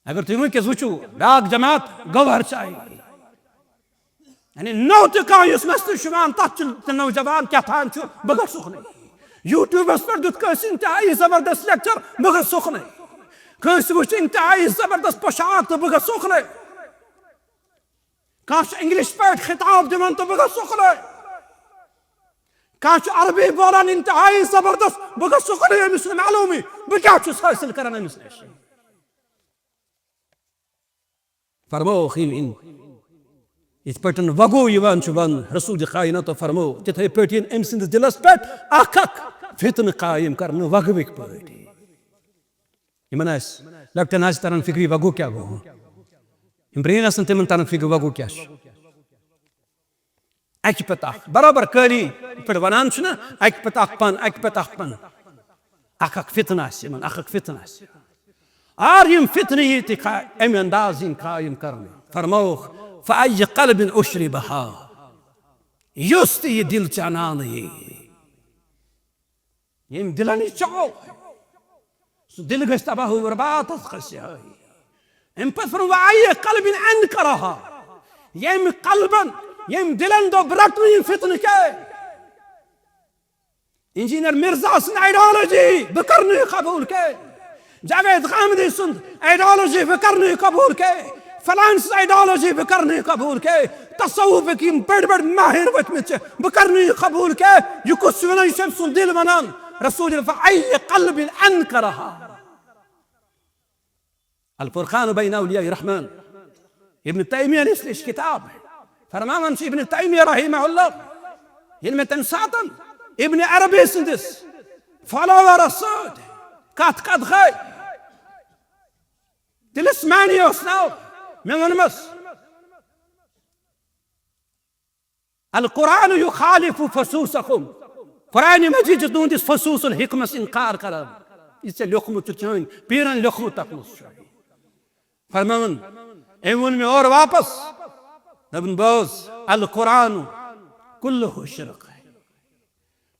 अगर तुम वनकस वो ब्याक जमात गौहर चाय यानी नौ तस मसल तथ नौजवान क्या थान बह ग सुखन यूट्यूबस पे दुत इंतहाई जबरदस्त लेक्चर बह ग सुखन कस वो इंतहाई जबरदस्त पोशाक तो बह ग सुखन कह इंग्लिश पे खिताब दिवान तो बह ग सुखन कह अरबी बोलान इंतहाई जबरदस्त बह ग सुखन अमिस मालूम बह क्या हासिल कर अमिस नश फरमो इत पे वगो वन रसूल कायनात फरमो तिथे पे अम सद दिलस पे फितन कायम कर वगविक पे लकटन तरन फिक्री वगो क्या गो ब्रेन तिमन तरन फिक्र वगो क्या अक पे बराबर करी पे वन अक पे पन अक पे पन फितन फितन और यम फितन ये अम अंदाज कायम कर फरमोख फ़अय्य क़ल्बिन उश्रिबहा युस ये दिल चानान ये दिलन चाओ सो दिल गस तबाह बर्बाद अम पे फ़अय्य क़ल्बिन अनकरहा यम क़ल्बन यम दिलन दो ब्रट फितन के इंजीनियर मिर्जा सन आइडियोलॉजी बकरने कबूल के जावेद गामदी सुन आइडियोलॉजी बकरने कबूल के फलांस आइडियोलॉजी बकरने कबूल के तसव्वुफ की बड़ बड़ माहिर वचमिच बकरने कबूल के यु कुछ वन सुन दिल वनान रसूल फ़अय्य क़ल्बिन अनकरहा अल फुरक़ान बैन औलिया रहमान इब्न तैमिया ने इस किताब फरमान इब्न तैमिया रहमहुल्लाह इनमें तनसातन इब्न अरबी सिंदिस फॉलोवर असद कत कत गई दिलस मानी उसनाओ मैं वनमस अल कुरान युखालिफु फसूसकुम कुरान मजीद तुंदिस फसूसुल हिकमस इनकार कर इससे लिखमुत चन पीरन लिखमुत तकमुस फरमान एवन में और वापस नबन बोस अल कुरान कुल्लुहु शिरक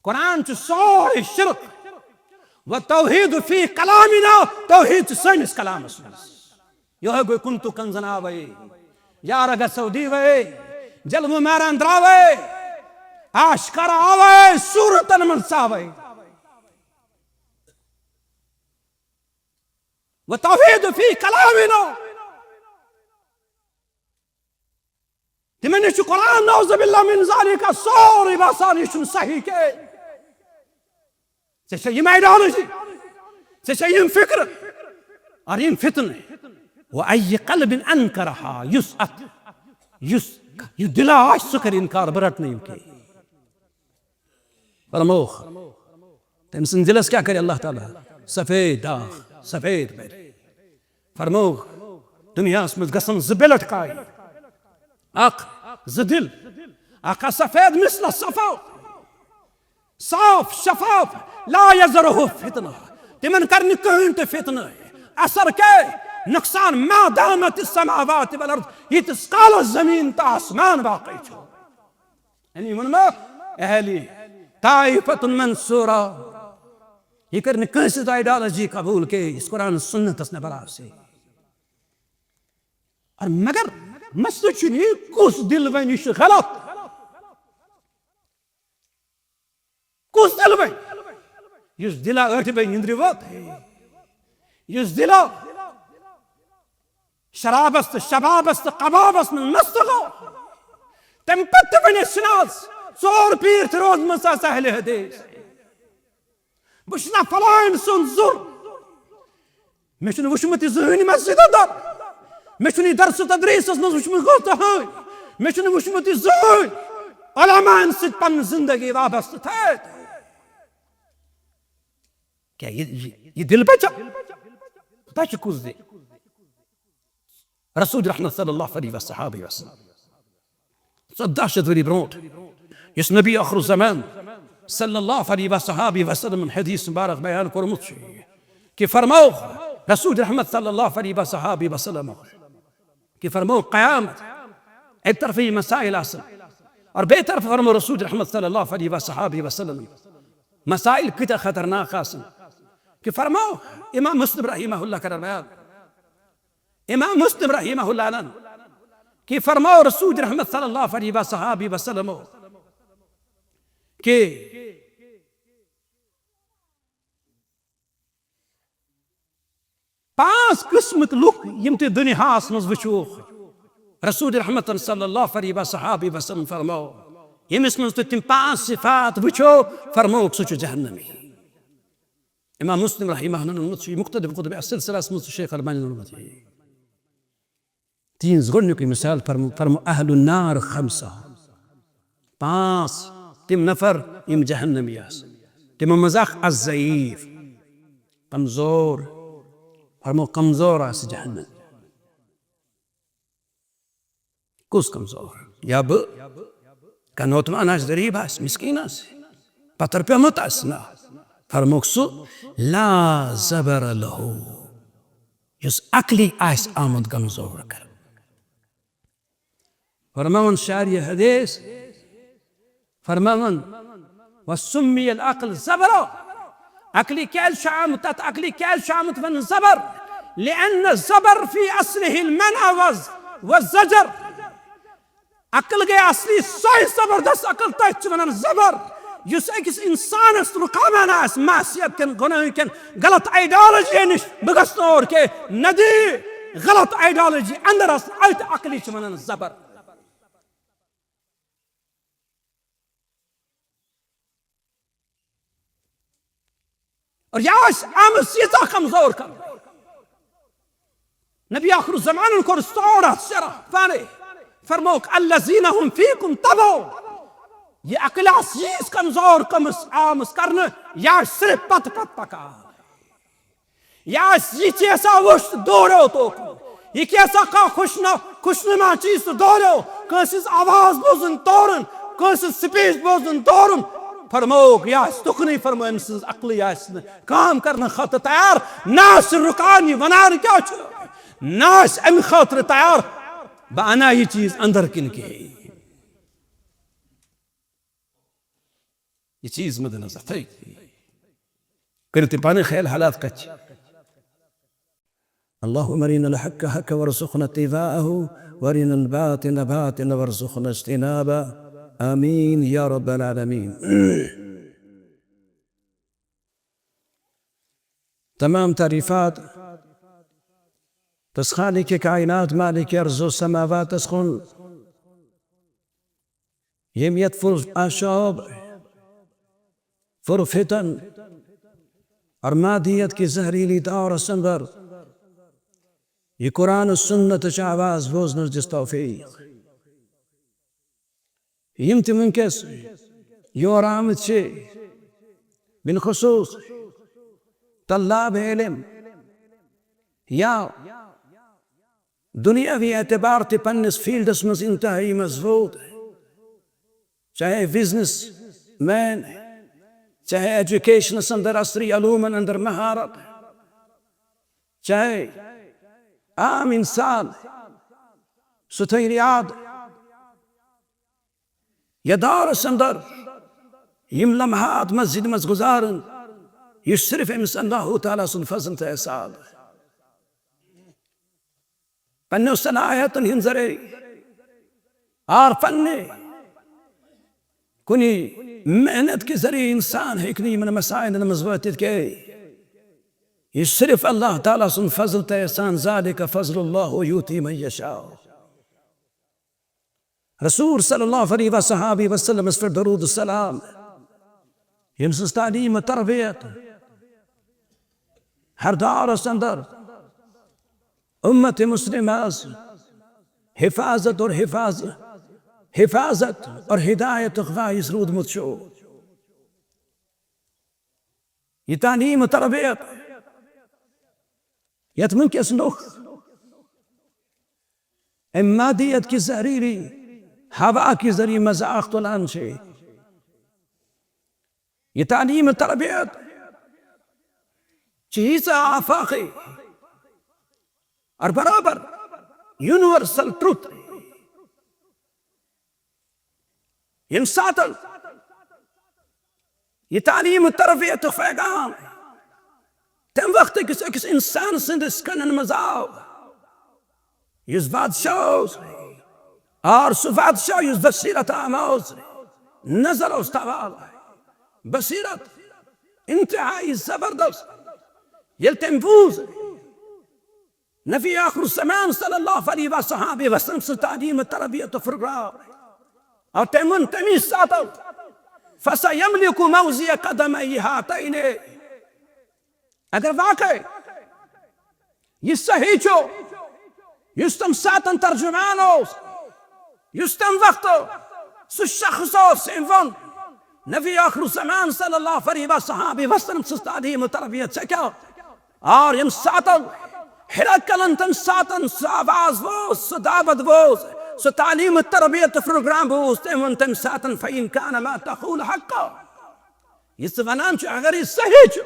कुरान सारे शिरक व तौहीद फी कलामिना तौहीद सैनिस कलामस यह गो कुंतु कंजना वे यार गसौदी वे जलम मारन द्रावे आशकर आवे सूरतन मनसावे व तौहीद फी कलामिना तिमन कुरान नौज़ बिल्लाह मिन ज़ालिका सारी बासानी शुन सही के से यम आइडियोलॉजी से यम फिक्र और यम फितन वअय्य क़ल्बिन अनकरहा युस यु दिला सुकर इनकार बरट नहीं के फरमोख तम सन दिलस क्या करे अल्लाह ताला सफेद दाग सफेद पे फरमोख दुनिया में गसन ज़बिलट का अख ज़दिल अख सफेद मिसल सफा साफ शफाफ ला यज़रहु फितना तिमन करनी कहन तो फितना असर के नुकसान मा दामत समावात वल अर्द यितिस काल जमीन ता आसमान बाकी छो यानी मन में अहली ताइफतुन मंसूरा ये करने कैसे आइडियोलॉजी कबूल के इस कुरान सुन्नत ने बराबर से और मगर मसला चुनी कुछ दिल में इश गलत कुछ दिल में युस दिला अठ में निंद्री वत युस दिला शराबस्त शबाबस्त कबाबस्त में मस्त गो तम पत्ते बने सुनास चोर पीर रोज मसा सहले हदीस बुशना फलाइन सुन जुर मेशन वुशमत जहनी मस्जिद दर मेशन दरस तदरीस मज वुशमत गो तो मेशन वुशमत जहन उलमान से पन जिंदगी वाबस्त थे क्या ये दिल बचा बच कुछ दे रसूल रहमत सल्लल्लाहु अलैहि वसल्लम दहशत वरी ब्रोट इस नबी आखिर ज़मान सल्लल्लाहु अलैहि वसल्लम हदीस मुबारक बयान करमुत कि फरमाओ रसूल रहमत सल्लल्लाहु अलैहि वसल्लम कि फरमाओ क़यामत एक तरफ ये मसाइल आसन और बेतरफ फरमाओ रसूल रहमत सल्लल्लाहु अलैहि वसल्लम मसाइल कितना खतरनाक आसन कि फरमाओ इमाम मुस्लिम रहमहुल्लाह का बयान इमाम मुस्लिम रहिमहुल्लाह कि फरमाओ रसूल रहमत सल्लल्लाहु अलैहि वसल्लम कि पांच किस्म लुक यम ते दुनियास मज वुचो रसूल रहमत सल्लल्लाहु अलैहि वसल्लम फरमाओ यमिस मज तुम पांच सिफात वुचो फरमाओ सह जहन्नमी। इमाम मुस्लिम रहिमहुल्लाह मुख्तलिफ कुतुब सिलसिलस मज शेख अलबानी तीन गोडनुक मिसाल फरमो अहलुन नार खमसा पांच तिम नफर यम जहन्नमी तिमो मज अज़ईफ कमजोर फरमो कमजोर जहन्नम कुस कमजोर या कनोतम अनाज गरीब मिस्कीन पतर पेमुत ना फरमोक सु ला ज़बर लहू युस अक्ली आमद कमजोर कर फरमान शारी हदीस फरमान वसुम्मी अल अक्ल ज़बरो अक्ली कैल शामत अक्ली कैल शामत वन ज़बर लिअन्न ज़बर फी अस्लिहि अलमनअ वज़्ज़जर अक्ल गए असली सही जबरदस्त अक्ल तथ वन ज़बर युस अकिस इंसानस रुकावन आस मासियत कन गुनाह कन गलत आइडियोलॉजी निश बगस और के नदी गलत आइडियोलॉजी अंदर अस अत अक्ली वन ज़बर। और यास आमद सीता कमजोर कर नबी आखिर ज़मान को सोड़ा शरा फारे फरमोक अल्लज़ीना हुम फीकुम तबो ये अकलास यीस कमजोर कमस आमस करने या सिर्फ पत पत पका या ये कैसा वुश दौड़ो तो ये कैसा का खुशनुमा चीज दौड़ो कंसिस आवाज बोजन तोरन कंसिस स्पीच बोजन तोरन फरमोक या तुकनी फरमो अमस अक्ली काम करने खत तैयार नास रुकानी वनान क्या नास अम खतर तैयार बाना ये चीज अंदर किन के ये चीज मद नजर थी करते पाने ख्याल हालात कच अल्लाहुम्मा अरिनल हक्क हक्का वरज़ुक़ना इत्तिबाअहु वरिनल बातिल बातिल वरज़ुक़ना इज्तिनाबा आमीन या रब्बल आलमीन। तमाम तारीफात बस खालिक कायनात मालिक अर्ज़ व समावात तस्खुन यमियत फुर आशाब फुर फितन और मादियत की जहरीली दौर संदर ये कुरान और सुन्नत आवाज बोजन जिस तौफीक यम ते वनकस योर आमद छे बिन खुसूस तल्लाब इल्म या दुनियावी एतबार ते पन्निस फील्डस मज इंतहाई मजबूत चाहे बिजनेस मैन चाहे एजुकेशन अंदर असरी अलूमन अंदर महारत चाहे आम इंसान सुथैरियाद या दौर अंदर यम लम्हात मस्जिद मज गुजारन ये सिर्फ अमिस अल्लाह तआला सुन फज़ल ते एहसान पन्ने सलाहियतन हिंजरे और पन्ने कुनी मेहनत के जरिए इंसान हेकनी मन मसाइल मज़बूत के ये सिर्फ अल्लाह ताला सुन फज़ल ते एहसान ज़ालिका फ़ज़लुल्लाह युती मन यशा। रसूल सल्लल्लाहु अलैहि वसल्लम इस पर दरूद सलाम यमस तालीम तरबियत हर दौर अंदर उम्मत मुस्लिमा हिफाजत और हिदायत ख्वाइस रूद मुझो ये तालीम तरबियत यतमन के स्नुख मादियत की जहरीली हवा के जरिए मजाक तुलान से ये तालीम तरबियत चीज आफाकी और बराबर यूनिवर्सल ट्रुथ इंसातल ये तालीम तरबियत पैगाम तम वक्त किस इंसान सिंदस कनन मजाव یُس بادشاہ اوس اور سُہ بادشاہ یُس بصیرت آموز نظر اوس تواضع بصیرت انتہائی زبردست ییٚلہِ تٔمۍ بوٗز نبی آخر الزمان صلی اللہ علیہ وسلم سٕنٛز تعلیٖم تربیت پھُرراو اور تٔمۍ ووٚن تَمی ساتہٕ فَسَيَمْلِكُ مَوْضِعَ قَدَمَيْهِ هَاتَيْنِ اگر واقعی یہ صحیح چھُ یُس تَمہِ ساتہٕ ترجمان اوس یُس تَمہِ وقتہٕ سُہ شخص اوس أمۍ ووٚن نبی آخر الزمان صلی اللہ علیہ وسلم سٕنٛز تعلیٖم تربیت ژےٚ کیٛاہ اور ییٚمہِ ساتہٕ ہِرقلن تَمہِ ساتہٕ سُہ آواز بوٗز سُہ دعوت بوٗز سُہ تعلیٖم تربیت پروگرام بوٗز تٔمۍ ووٚن تَمہِ ساتہٕ فَإِن كَانَ مَا تَقُولُ حَقًّا یہِ ژٕ وَنان چھُ اگر یہِ صحیح چھُ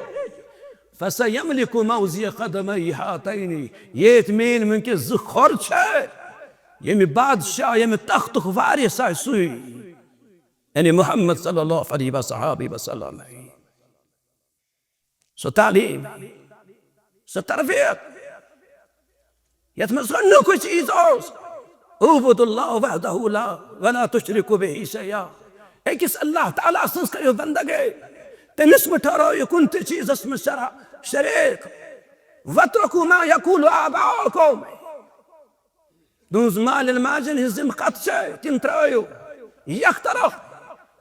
فَسَيَمْلِكُ مَوْضِعَ قَدَمَيْهِ هَاتَيْنِ ییٚتہِ میٛٲنۍ وٕنکٮ۪س زٕ کھۄر چھِ ییٚمہِ بادشاہ ییٚمہِ تختُک وارِث آسہِ سُے یعنی محمد صلی اللہ علیہ وسلم سُہ تعلیٖم سُہ تربیت یتھ منٛز گۄڈنیُکُے چیٖز اوس اعبدوا اللہ وحدہ لا ولا تشرکوا بہ شیئا أکِس اللہ تعالیٰ سٕنٛز کٔرِو بندگی تٔمِس مہٕ ٹھہرٲیِو کُنہِ تہِ چیٖزس منٛز شریٖک واترکوا ما یقول آباؤکم تُہنٛز مالٮ۪ن ماجٮ۪ن ہٕنٛز یِم کتھٕ چھِ تِم ترٲیِو یک طرف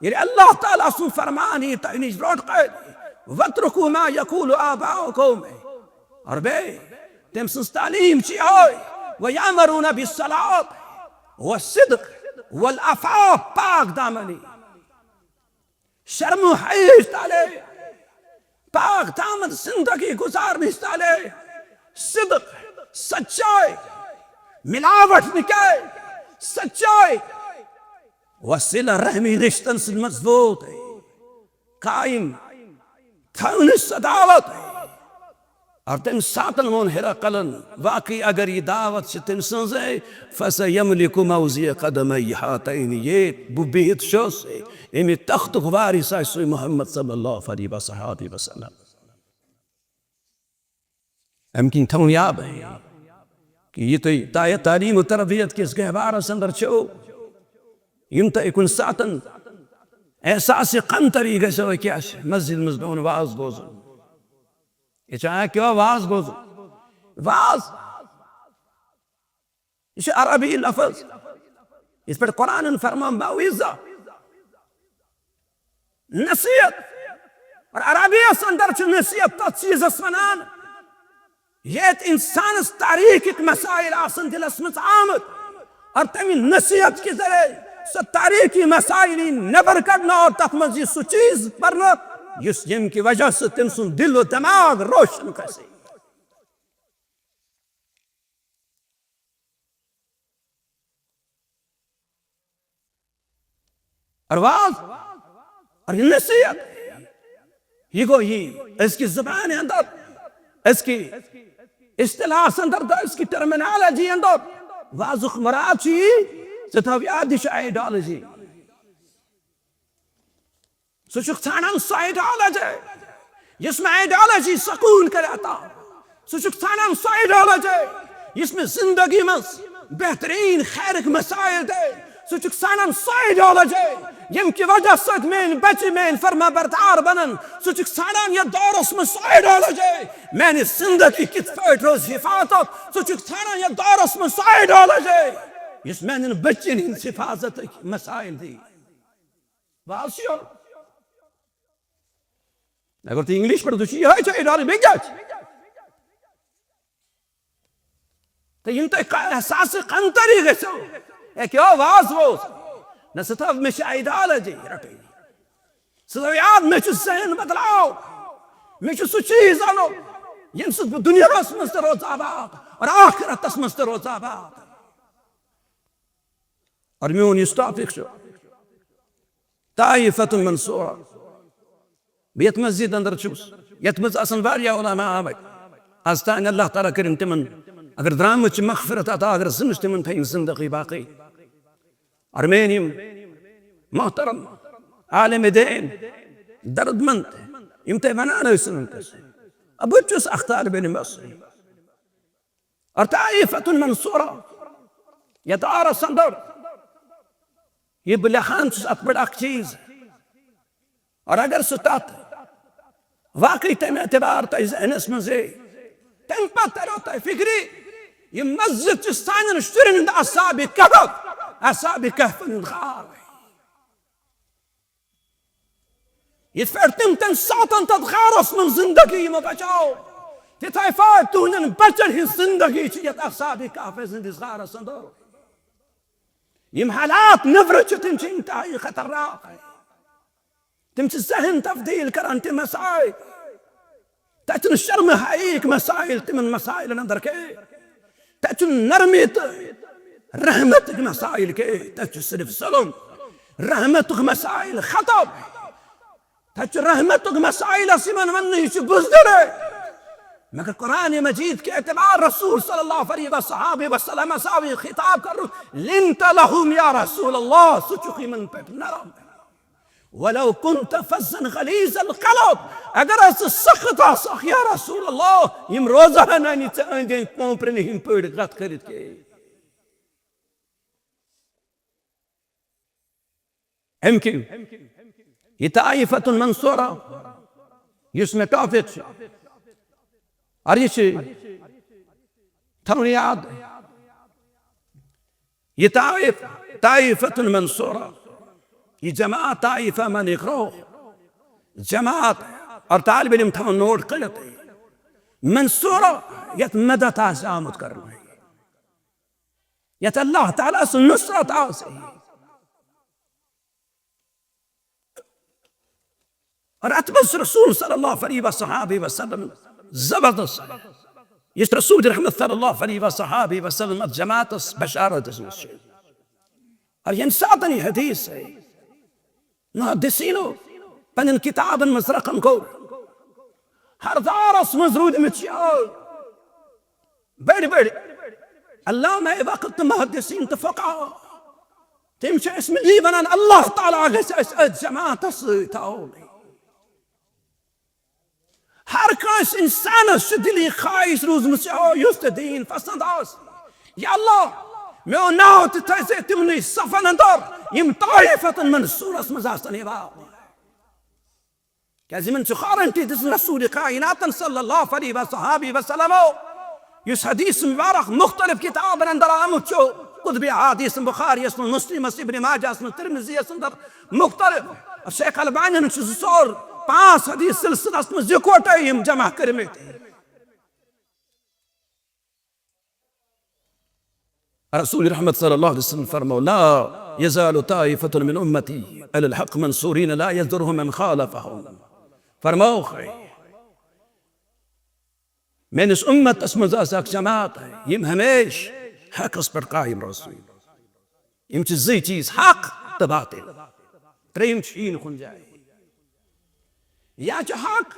ییٚلہِ اللہ تعالیٰ سُنٛد فرمان یی تۄہہِ نِش برونٛٹھ کالہِ واترکوا ما یقول آباؤکم اور بیٚیہِ تٔمۍ سٕنٛز تعلیٖم چھِ یِہوٚے وَیَأْمُرُونَ بِالصَّلَاةِ وَالصِّدْقِ وَالْعَفَافِ پاک دامنی شرم و حیاہٕچ تعلیٖم پاک دامن زندگی گزارنٕچ تعلیٖم صدق سچائی ملاوٹ نہٕ کینٛہہ سچائی وصلہ رحمی رشتن سۭتۍ مضبوٗط قٲیِم تھاونٕچ سۄ دعوت اور تَمہِ ساتہٕ ووٚن ہِرقلن واقعی اگر یہِ دعوت چھِ تٔمۍ سٕنٛزے فَسَيَمْلِكُ مَوْضِعَ قَدَمَيْهِ هَاتَيْنِ ییٚتہِ بہٕ بِہِتھ چھُس اَمہِ تختُک وارِث آسہِ سُے محمد صلی اللہ علیہ وسلم اَمہِ کِنۍ تھاوُن یاد کہ یہِ تۄہہِ تعلیٖم تربیت کِس گہوارس انٛدر چھُو یِم تۄہہِ کُنہِ ساتہٕ احساسِ قمتری گژھیو کیٛاہ چھِ مسجد منٛز بِہُن واز بوزُن یہِ چھا کیٛاہ واز بوزُن واز یہِ چھُ عربی لفظ یِتھ پٲٹھۍ قرآنن فرمو موعظہ نصیحت اور عربیَس انٛدر چھُ نصیحت تتھ چیٖزس ونان ییٚتہِ انسانس تاریٖخٕکۍ مسائل آسن دِلس منٛز آمٕتۍ اور تمہِ نصیحت کہِ ذریعہِ سۄ تاریٖخی مسائل یی نٮ۪بر کڑنہٕ اور تتھ منٛز یی سُہ چیٖز پرنہٕ یُس ییٚمہِ کہِ وجہ سۭتۍ تٔمۍ سُنٛد دِل و دٮ۪ماغ روشن گژھِ اور واز اور یہِ نصیحت یہِ گوٚو یی أزکہِ زبانہِ انٛدر أزکہِ اصطلاحس انٛدر تہٕ أزکہِ ٹرمنالوجی انٛدر وازُک مُراد چھُ یی ژٕ تھاو یاد یہِ چھُ آیڈیالجی ژٕ چھُکھ ژھانڈان سۄ آیڈیالجی یُس مےٚ آیڈیالجی سکوٗن کرِ عطا ژٕ چھُکھ ژھانڈان سۄ آیڈیالجی یُس مےٚ زندگی منٛز بہتریٖن خیرٕکۍ مسائل دِ ژٕ چھُکھ ژھانڈان سۄ آیڈیالجی ییٚمہِ کہِ وجہ سۭتۍ میٲنۍ بچہِ میٲنۍ فرما بردار بنن ژٕ چھُکھ ژھانڈان یتھ دورس منٛز سۄ آیڈیالجی میانہِ زندگی کِتھ پٲٹھۍ روزِ حفاظت ژٕ چھُکھ ژھانڈان یتھ دورس منٛز سۄ آیڈیالجی یُس میانٮ۪ن بچن ہٕنٛدۍ حفاظتٕکۍ مسائل دی واز چھُ یہِ اگر تُہۍ انگلش پٲٹھۍ تُہۍ چھُ یِہوٚے چھِ آیڈیالجی بیٚیہِ کیٛاہ چھِ تہٕ یِم تۄہہِ احساسِ قمتری گژھیو ہے کیٛاہ واز بوز نہ ژٕ تھاو مےٚ چھِ آیڈیالجی رٹٕنۍ ژٕ تھاو یاد مےٚ چھُ ذہن بدلاو مےٚ چھُ سُہ چیٖز اَنُن ییٚمہِ سۭتۍ بہٕ دُنیاہس منٛز تہِ روزٕ آباد اور آخرتس منٛز تہِ روزٕ آباد اور میون یُس ٹاپِک چھُ طائفۃ منصورہ بہٕ یتھ مسجد انٛدر چھُس یتھ منٛز آسن واریاہ علما آمٕتۍ آز تانۍ اللہ تعالیٰ کٔرِنۍ تِمن اگر درٛامٕتۍ چھِ مغفرت عطا اگر زٕمٕژ تِمن تھٲیِن زندگی باقٕے اور میٲنۍ یِم محترم عالمِ دین درد مند یِم تۄہہِ ونان ٲسۍ وٕنکٮ۪س بہٕ تہِ چھُس اکھ طالبہِ علم اور طائفۃ منصورہ यदारस अंदर ये लिखान अत पे चीज और अगर सह तथ वाकई तम एतबार तह जहनस मजे तम पे तरो तह फिक्री ये मस्जिद सान शुरन असाब कहफ गार यथ पे तम तन सातन तथ गारस मन जिंदगी यमो बचाओ तिथे फाय तुहन बचन हिंद जिंदगी यथ असाब कहफ जिंदिस गारस अंदर यम हालात नबर तम इंतहाई खतरनाक तम जहन तब्दील करान तम मसाइल तन शर्म हाइक मसाइल तम मसाइल अंदर के तन नरमी रहमत मसाइल के तन सिर्फ जुल्म रहमत मसाइल खत्म तन रहमत मसाइल सिमन वन बुजदर मगर कुरान मजीद के एतबार रसूल सल्लल्लाहु अलैहि वसल्लम सावी खिताब कर लिंत लहुम या रसूल अल्लाह सुचुखी मन पे नरम वलो कुंत फज़्ज़न गलीज़ल क़ल्ब अगर सख्त आसख या रसूल अल्लाह यम रोजाना नी कोंपरन हिंद पड़ गत करित के एमक्यू ये ताइफतुन मंसूरा इसमें टॉपिक और ये थोन याद ये ताइफतुन मंसूरा ये जमात ताइफा मन इकरो जमात और तालिब इल्म थो नोट कर मंसूरा यत मदद आमद कर यत अल्लाह ताला से नुसरत और अतबस रसूल सल्लल्लाहु अलैहि वसल्लम जबरदस्त इस रसूल रहमत सल्लल्लाहु अलैहि वसल्लम जमात बशारत और ये सातनी हदीस है मुहद्दिसीनो पन्न किताबन मज रकम को हर दारस मजरूद में बड़ी बड़ी अल्लामा वक्त मुहद्दिसीन तो फक़हा तम इसमें यह वनान अल्लाह ताला जमात हर कस इंसानस दिली ख्वाहिश रूजमत युस दीन पसंद या अल्लाह मे नाव तसे तिमन सफन अंदर यम ताइफतन मंसूरस मज क्या यमन गारंटी दिस रसूल कायनातन सल्लल्लाहु अलैहि वसल्लम युस हदीस मुबारक मुख्तलिफ किताबन अंदर आमुत कुतुब अहादीस बुखारी मुस्लिम इब्न माजा तिरमिज़ी अंदर मुख्तलिफ शेख अलबानी ने 5 हदीस सिलसिलस में इकवटे यम जमा करमित रसूल रहमत सल्लल्लाहु अलैहि वसल्लम फरमाओ ला यज़ालु ताइफतुन मिन उम्मती अलल हक़ मंसूरीन ला यज़ुरहुम मन ख़ालफ़हुम फरमाओ मैंने इस उम्मत असमज़ जमात है यम हमेश हक़ पर कायम रसूल यम जी चीज हक़ तो बातिल त्रेम शीन खुन जाए या हक़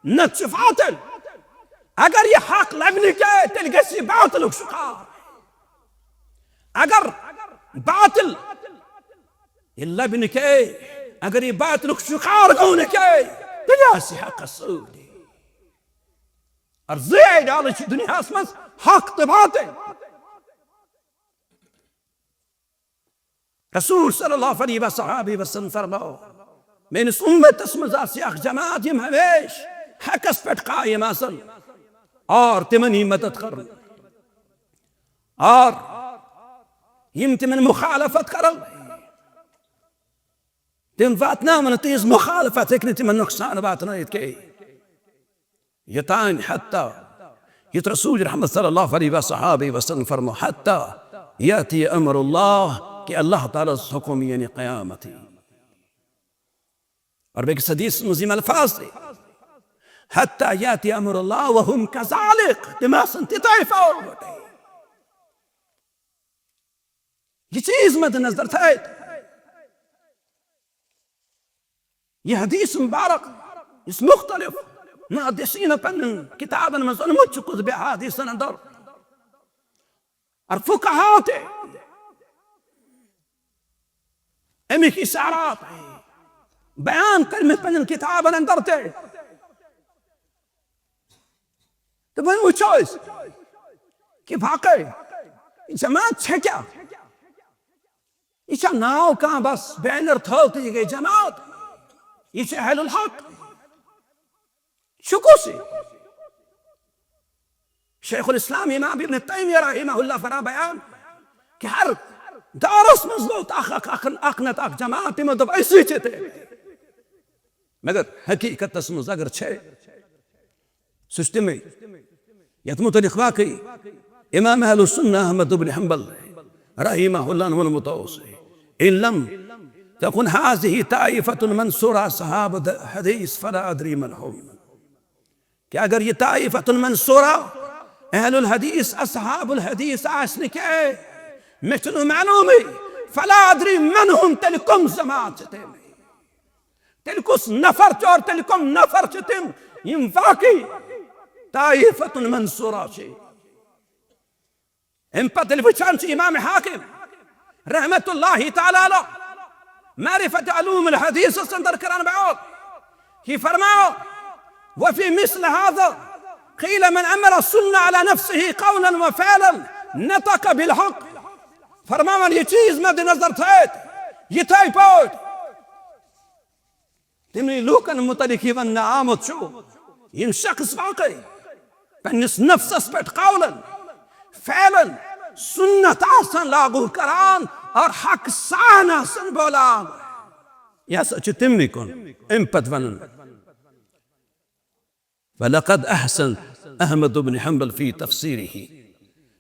न बातिल अगर ये हक़ लबन के तेल गसी बातिल शिकार अगर बातिल ये लबन के अगर ये बातिल शिकार गौन के तेल हक़ सूद और डाल दुनिया मज हक़ तो बातिल रसूल सल्लल्लाहु अलैहि वसल्लम फरमाओ मैंने उम्मत मज जमात यम हमेश हक़स पे कायम आसन और तिमन मदद कर और यम तिमन मुखालफत कर तिम वातनावन तीज मुखालफत हेक तिमन नुकसान वातनायत के यतान हत्ता यत रसूल रहमत सल्लल्लाहु अलैहि वसल्लम फरमाओ हत्ता याती अमरुल्लाह कि अल्लाह ताला हुक्म यानी क़यामत और बेक हदीस मुज़िम अल्फाज थे हत्ता याती अमरुल्लाह व हुम कज़ालिक तिमासन तिताइफा ये चीज मद नजर था ये हदीस मुबारक इस मुख्तलिफ मुहद्दिसीन पन किताबन में मुझ कुतुब अहादीस अंदर और फुक़हा थे अमिक इशारात बयान कर में पन किताबन अंदर थे तो मैं मुझे कि वाकई जमात छे क्या? ये नाव कहां बस बैनर थो तो ये गई जमात। ये अहलुल हक शुक्र से शेखुल इस्लाम इमाम इब्न तैमिया रहमहुल्लाह फरमा बयान कि हर दारस मजलूत अखनत अख जमात में तो ऐसे थे मगर हकीकत मज अगर छे सिस्टम यत मुतलिक वाकई इमाम अहलुस सुन्नह अहमद इब्न हंबल रहमहुल्लाह वल मुतवस्सित इन लम तकुन हाज़िही ताइफ़तुन मंसूरा सहाब हदीस फला अदरी मन हुम। कि अगर ये ताइफ़तुन मंसूरा अहलुल हदीस असहाबुल हदीस आसने क्या है मिचनु मालूम है फला अदरी मन हुम तलकुम जमात चतेम तलकुस नफर चोर तलकुम नफर चतेम यम वाकई ताइफ़तुन मंसूरा छे। इन पतल वचन से इमाम हाकिम रहमतुल्लाहि तआला अलैह मारिफत उलूम अल हदीस संदर करान बात कि फरमाओ वफी मिस्ल हाज़ा क़ील मन अमर सुन्ना अला नफ्सिही क़ौलन व फ़अलन नतक़ बिल हक़। फरमावन ये चीज मद्देनजर थे ये थे पोट तिमनी लूकन मुतलिक वन आमद शो इन शख्स वाकई पन्निस नफ्सस पेट क़ौलन फ़अलन सुन्नत आसन लागू करान और हक सान आसन बोला या सच तिमनी कौन इम्पत वनन। फलक़द अहसन अहमद इब्न हंबल फी तफ़सीरिही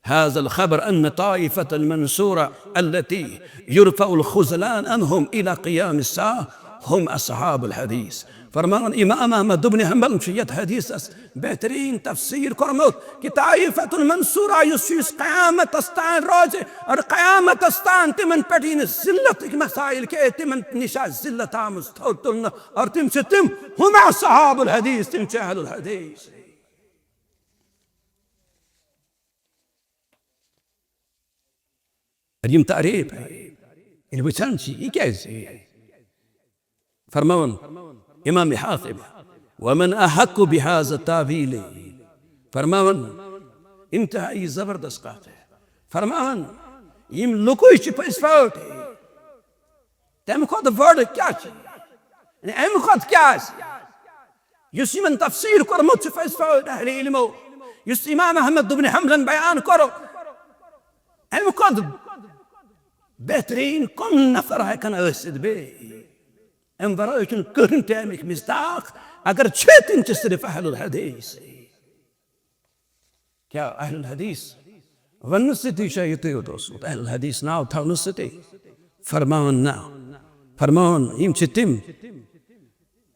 هذا الخبر أن طائفة المنصورة التي يرفع الخذلان عنهم إلى قيام الساعة هم أصحاب الحديث। فرمان إمام أحمد بن حنبل شيت حديث बेहतरीन तफसीर करमत कि ताइफ़तुल मंसूरा युस क़यामत अस्तान रोज़ और क़यामत अस्तान तिमन पटीन ज़िल्लत के मसाइल के तिमन निशा ज़िल्लत आमुस्तौतुन और तिम से तिम हम असहाबुल हदीस तिम अहलुल हदीस। ये तारीफ है इन वचन से कैसे है। फरमान इमाम हातिम वमन अहक् बिहाज़ा तावील फरमान इंतहाई जबरदस्त बात है। फरमान यम लुकुई पसफोट तम खुद वर्ड क्या अम खुद क्या युस यमन तफसीर कर्मुत पसफोट अहले इल्मो युस इमाम अहमद इब्न हंबल बयान करो अम खुद बेहतरीन कम नफर हेकन ٲसित बेय्य अम वराय छुन कहन ते अमिक मिस्दाक अगर छे तिम च सिर्फ अहलुल हदीस। क्या अहलुल हदीस वन सिटी शयते दोस्तों अहलुल हदीस नाव था नुसते फरमान ना फरमान यम च तिम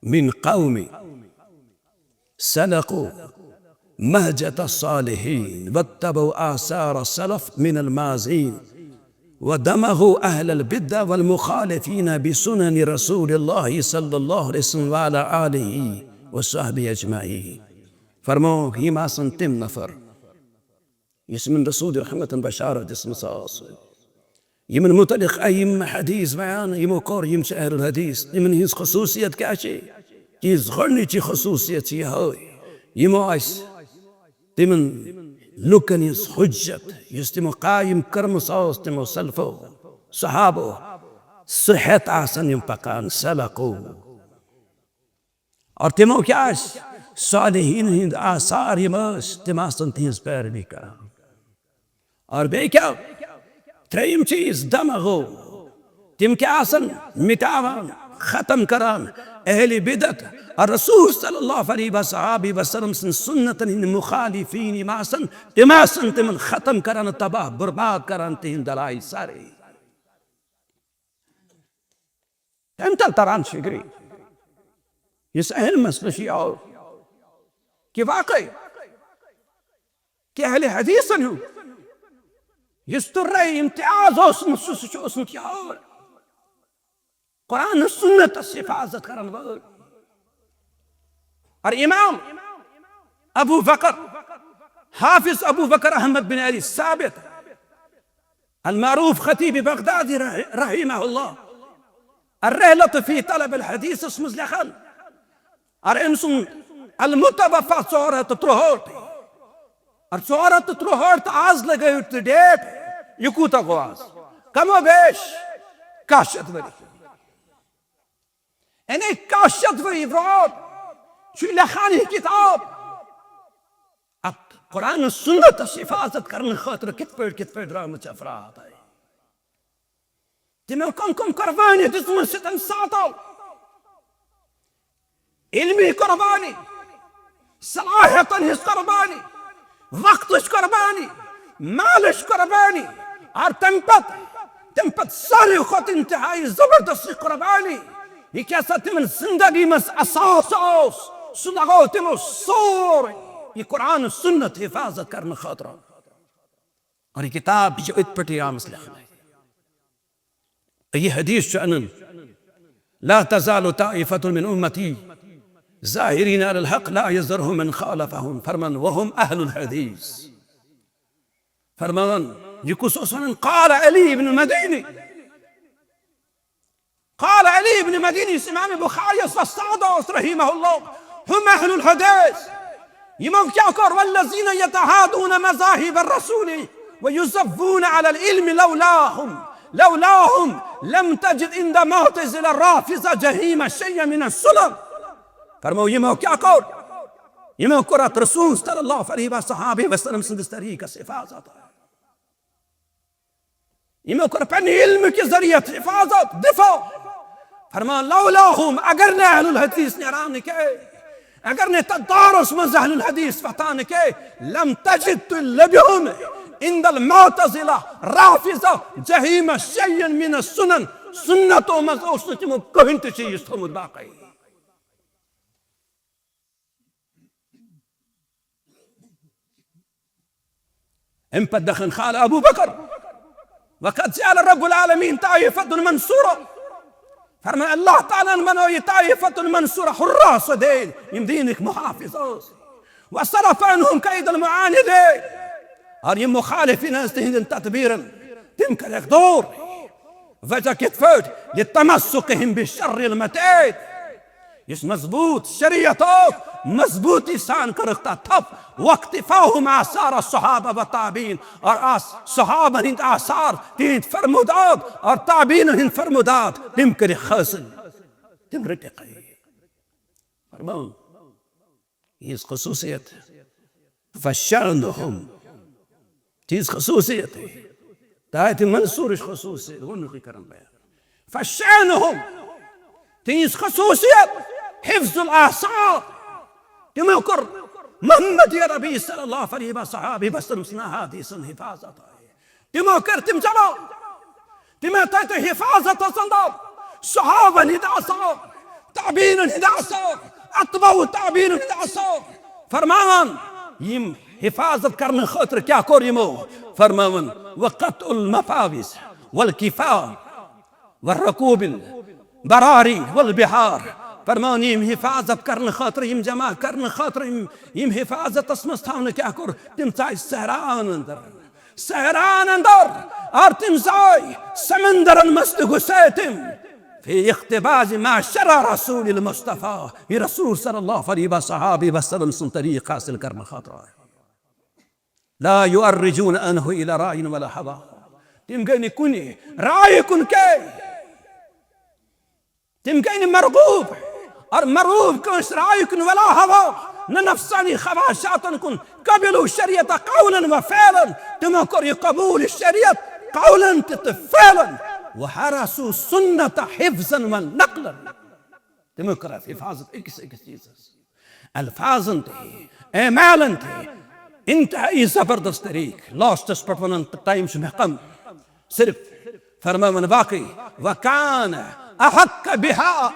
मिन कौमी सलकू महजत الصالحين वत्तबऊ आसार सलफ मिन الماضين ودمغوا أهل البدع والمخالفين بسنن رسول الله صلى الله عليه وسلم وعلى آله وصحبه أجمعين। فرموا يما سنتم نفر يسمن رسول رحمة بشارة اسم صاص يمن متلق أيم حديث بيان يمو قور يمش أهل الحديث يمن هيز خصوصية كاشي يز غرني تي خصوصية هاي يمو عيس تمن لكن يز حجت يستمو قايم كرم صوص تمو سلفو صحابو صحت آسن ينپقان سلقو और तिमो क्या सालिहीन हिंद आसार यमस तिमासन तीस पैरवी करा और बे क्या त्रेयम चीज दमगो तिम क्या आसन मिटावन खत्म करान अहली बिदत और रसूल सल्लल्लाहु अलैहि वसल्लम सन सुन्नतन इन मुखालिफीन मासन तिमासन तिमन खत्म करान तबाह बर्बाद करान तीन दलाई सारे तंतल तरान शिगरी इस अहम मसला और कि वाकई कि अहले हदीस हूँ इस तरह इम्तियाज कुरान सुन्नत से हिफाजत करन और इमाम अबू बकर हाफिज अबू बकर अहमद बिन अली साबित المعروف خطيب بغداد رحمه الله الرحلة في طلب الحديث اسم زلخان أرنسون المتوفى صورة تروهورت أر صورة تروهورت عز لقيت ديت यह कूता गो आज कमो बेश 10 शतवरी यानी 10 शतवरी ब्रोड शु लखानी किताब अब कुरान सुन्नत हिफाजत करने खातिर कित पे द्रामच अफराद आए तिमो कम कुर्बानी दिसमन सितन सातल इल्मी कुर्बानी सलाहियतन हिज कुर्बानी वक्त कुर्बानी माल कुर्बानी और तम पत सारे खुद इंतहाई जबरदस्त कुर्बानी ये कैसा तिमन जिंदगी में असास सु लगो तिमो सोर ये कुरान सुन्नत हिफाजत करने खातिर और ये किताब इतपटी आमस लिखना ये हदीस शअनन ला तज़ालु ताइफतुन मिन उम्मती ज़ाहिरीन अलल हक़ ला यज़रहुम मन ख़ालफ़हुम फरमान वहुम अहलुल हदीस फरमान ये खुसूसन क़ाल अली इब्न मदीनी इमाम बुखारी सस्सादोस रहिमहुल्लाह हुम अहलुल हदीस यमो क्या कर वल्लज़ीन यतहादून मज़ाहिब अर्रसूल व युज़व्वून अलल इल्म लौलाहुम लम तजिद इंद मुअतज़िल राफ़िज़ा जहीम शय'अन मिन अस्सुलम फरमाओ यमो क्या कर यमो कुरात रसूल सल्लल्लाहु अलैहि वसल्लम सिंदिस तरीक़ा से हिफाजत यमो कर पन्ने इल्म के जरिए हिफाजत दिफा फरमा लौलाहुम अगर ने अहलुल हदीस ने आराम के अगर ने तदारुस में अहलुल हदीस फतान के लम तजिद तुलबहुम इंदल मुअतज़िला राफ़िज़ा जहीम शय'अन मिन अस्सुनन सुन्नतों में उसने कहीं तो चीज थोमुत बाक़ी ام دخن خال ابو بكر وقد جعل رب العالمين طائفة منصورة فرما الله تعالى منو طائفة منصورة حراس دين يمدينك محافظة وصرف عنهم كيد المعاندين اور يم مخالفين استهدن تدبيرا تمكن يقدور فجأة كتفوت لتمسكهم بالشر المتين يش مزبوط شريعتك مزبوط لسان کرتا تھپ واقتفاهم آثار الصحابة والتابعين اور صحابة هند آثار تين فرمودات اور تابعين هند فرمودات تم كري خاصل تم رتقي فرمون يز خصوصية فشانهم تيز خصوصية تايت منصورش خصوصية ونقي كرم بيان فشانهم تيز خصوصية حفظ الآثار تمكر محمد يا ربي صلى الله عليه وسلم سنا حديث حفاظة تمكر تمجمع تمتت حفاظة صندوق صحابة ندعصا تعبين ندعصا أطباء تعبين ندعصا فرمان يم حفاظة كرن خاطر كيا كوريمو فرمان وقطع المفاوز والكفاء والركوب البراري والبحار فرمان يم حفاظة كرن خاطر يم جماعة كرن خاطر يم حفاظة اسمستان كيا كور تمتاي سهران اندر ارتمزاي سمندر المسلق ساتم في اختباز مع شرع رسول المصطفى رسول صلى الله عليه وسلم سن طريق حاصل كرن خاطر لا يؤرجون انه الى راي ولا حظا تمكن كوني راي كن كي تمكن مرغوب مرغوب كنش راي كن ولا حظا ننفسني خباشات كن قبلوا الشريعة قولا وفعلا تمكر قبول الشريعة قولا فعلا وحرسوا السنة حفظا ونقلا تمكر في حفاظة اكس جيسس الفاظ انتهي اعمال انتهي انتهي زبردست طريق لاست سبرفنان تايم شمحقم صرف فرما من باقي وكان احق بها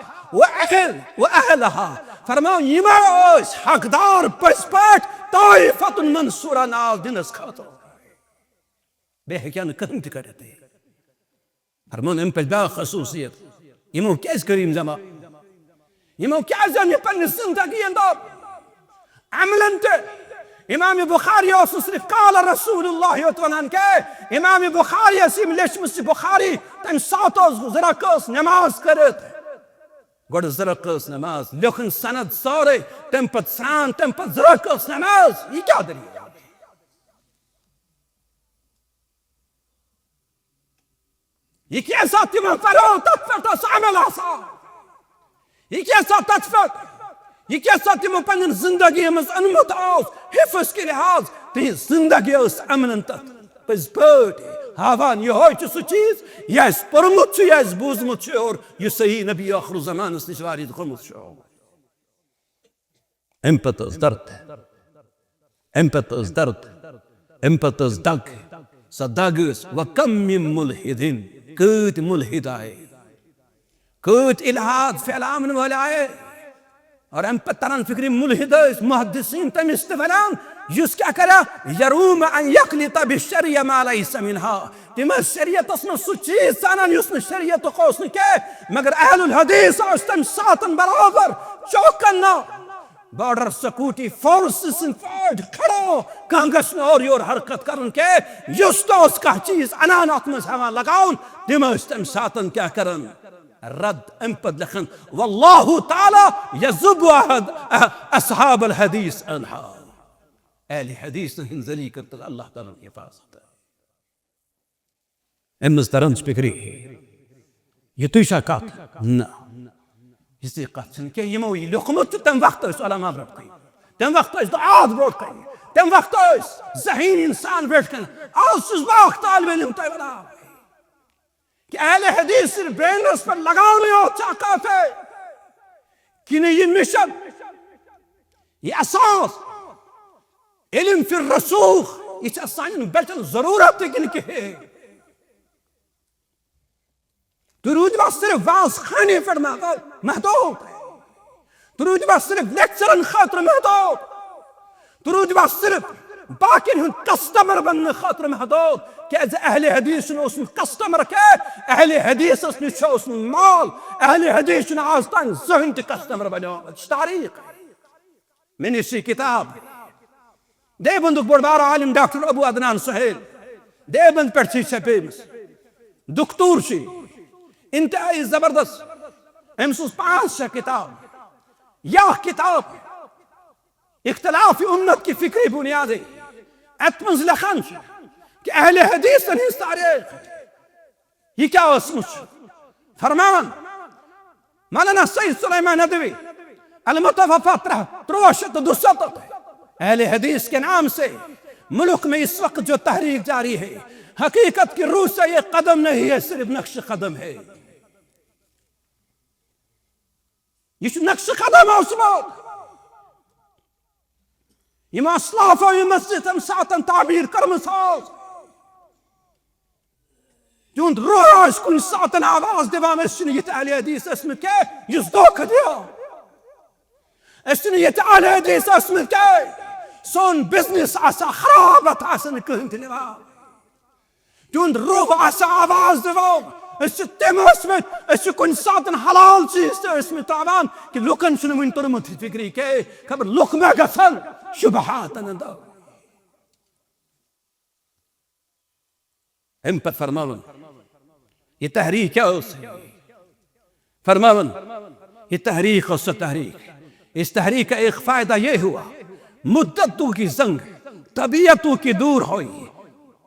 واهلها فرما يماش حقدار بسبات طائفة منصورة ناز دينس خاطر بيحكيان كنت كرتي فرمان امبل باغ خصوصية يمو كيس كريم زما يمو كيزن يبن السندقية دار عمل انت امام بخاري وصصرف قال رسول الله وتوانان كي امام بخاري يسيم ليش مس بخاري تن ساتوز زراكوس نماز كرت قد زرقص نماز لكن سند صاري تنبت سان تنبت زرقص نماز يقادر Yik jesa ti më faron të të fërta sa me lasa. Yik jesa të të fërta. Yik jesa ti më përnë zëndagi e mësë në më të asë. Hifës kiri hazë. Ti zëndagi e së amënën të të. Për zbëti. Havan, ju hoj që su qizë. Jes për më të që jes buzë më të që orë. Ju se hi në bia akhru zamanës në qëvari të këmë të që orë. Empatës dërte. Empatës dërte. Empatës dagë. Sa dagës. Va kam min mulhidin. Këtë mulhidaj. Këtë ilhad fi'l amn vëlaje. और हम पत्तरन फिक्री मुल्हिद मुहद्दिसीन तम इस्तेफलान जिसका करा यरूम अन यखलित बिशरिया मा lace Minha तिम शरिया तस्न सुची सानन युस्न शरिया तो qousn के मगर अहलुल हदीस अस्तम सातन बराबर चौकन्ना बॉर्डर सिक्योरिटी फोर्सेस इन फॉर्ड खड़ो कांगस और योर हरकत करन के युस्तोस का चीज अनानात में हवा लगाउन तिम अस्तम सातन क्या करन الرد انبد لخن والله تعالى يزب أصحاب الحديث أنها آل حديث هنزلي كنت الله تعالى يفاصل امس ترنش بكري يتوشا كات نا يسي قاتشن كي يموي لقمت تم وقت سؤال ما بربقي تم وقت ضعاف بربقي تم وقت زهين إنسان بربقي أوسس وقت طالب ولا कि अहले हदीस सिर्फ ब्रेनस पर लगाओ नहीं हो चाकाफे कि नहीं ये मिशन ये असास इल्म फिर रसूख इस असाइन बेचन जरूरत है किनके है दुरूद बस सिर्फ वास खाने पर महदूद दुरूद बस सिर्फ लेक्चरन खातर महदूद दुरूद बस सिर्फ बाकी हूँ कस्टमर बनने खातर महदूद كأز أهل حديث اسم كاستمر كه أهل حديث اسم شو اسم مال أهل حديث عاصتان ذهن كاستمر بنو تاريخ من الشي كتاب ده بندق بربار عالم دكتور أبو عدنان سهيل ده بند برشي شبيمس دكتور شي انت أي زبردست امسوس بانش كتاب يا كتاب اختلاف أمتك فكري بنيادي أتمنز لخنش أهل حديث الهيس تاريخ يكا اسمش فرمان مولانا السيد سليمان ندوي المطفى فترة تروشت دوسطت أهل حديث के नाम से मुल्क में इस वक्त जो तहरीक जारी है हकीकत की रूह से ये कदम नहीं है सिर्फ नक्श कदम है ये नक्श कदम है उसमें ये मसलाफ और ये मस्जिद हम सातन ताबीर कर्म साज جون روش كل ساعة عواز دبام الشنو يتعالى حديث اسمه كي يصدوك ديا الشنو يتعالى حديث اسمه كي صون بزنس عسى خرابة عسى كنت لما جون روح عسى عواز دبام الشتم اسمه الشو كل ساعة حلال شيء اسمه طبعا كي لوكن شنو من ترمت فكري كي كبر لوك ما قفل شبهات انا هم पर फरमावन ये तहरीक क्या उस फरमावन ये तहरीक और तहरीक इस तहरीक का एक फायदा ये हुआ मुद्दतों की जंग तबीयतों की दूर हुई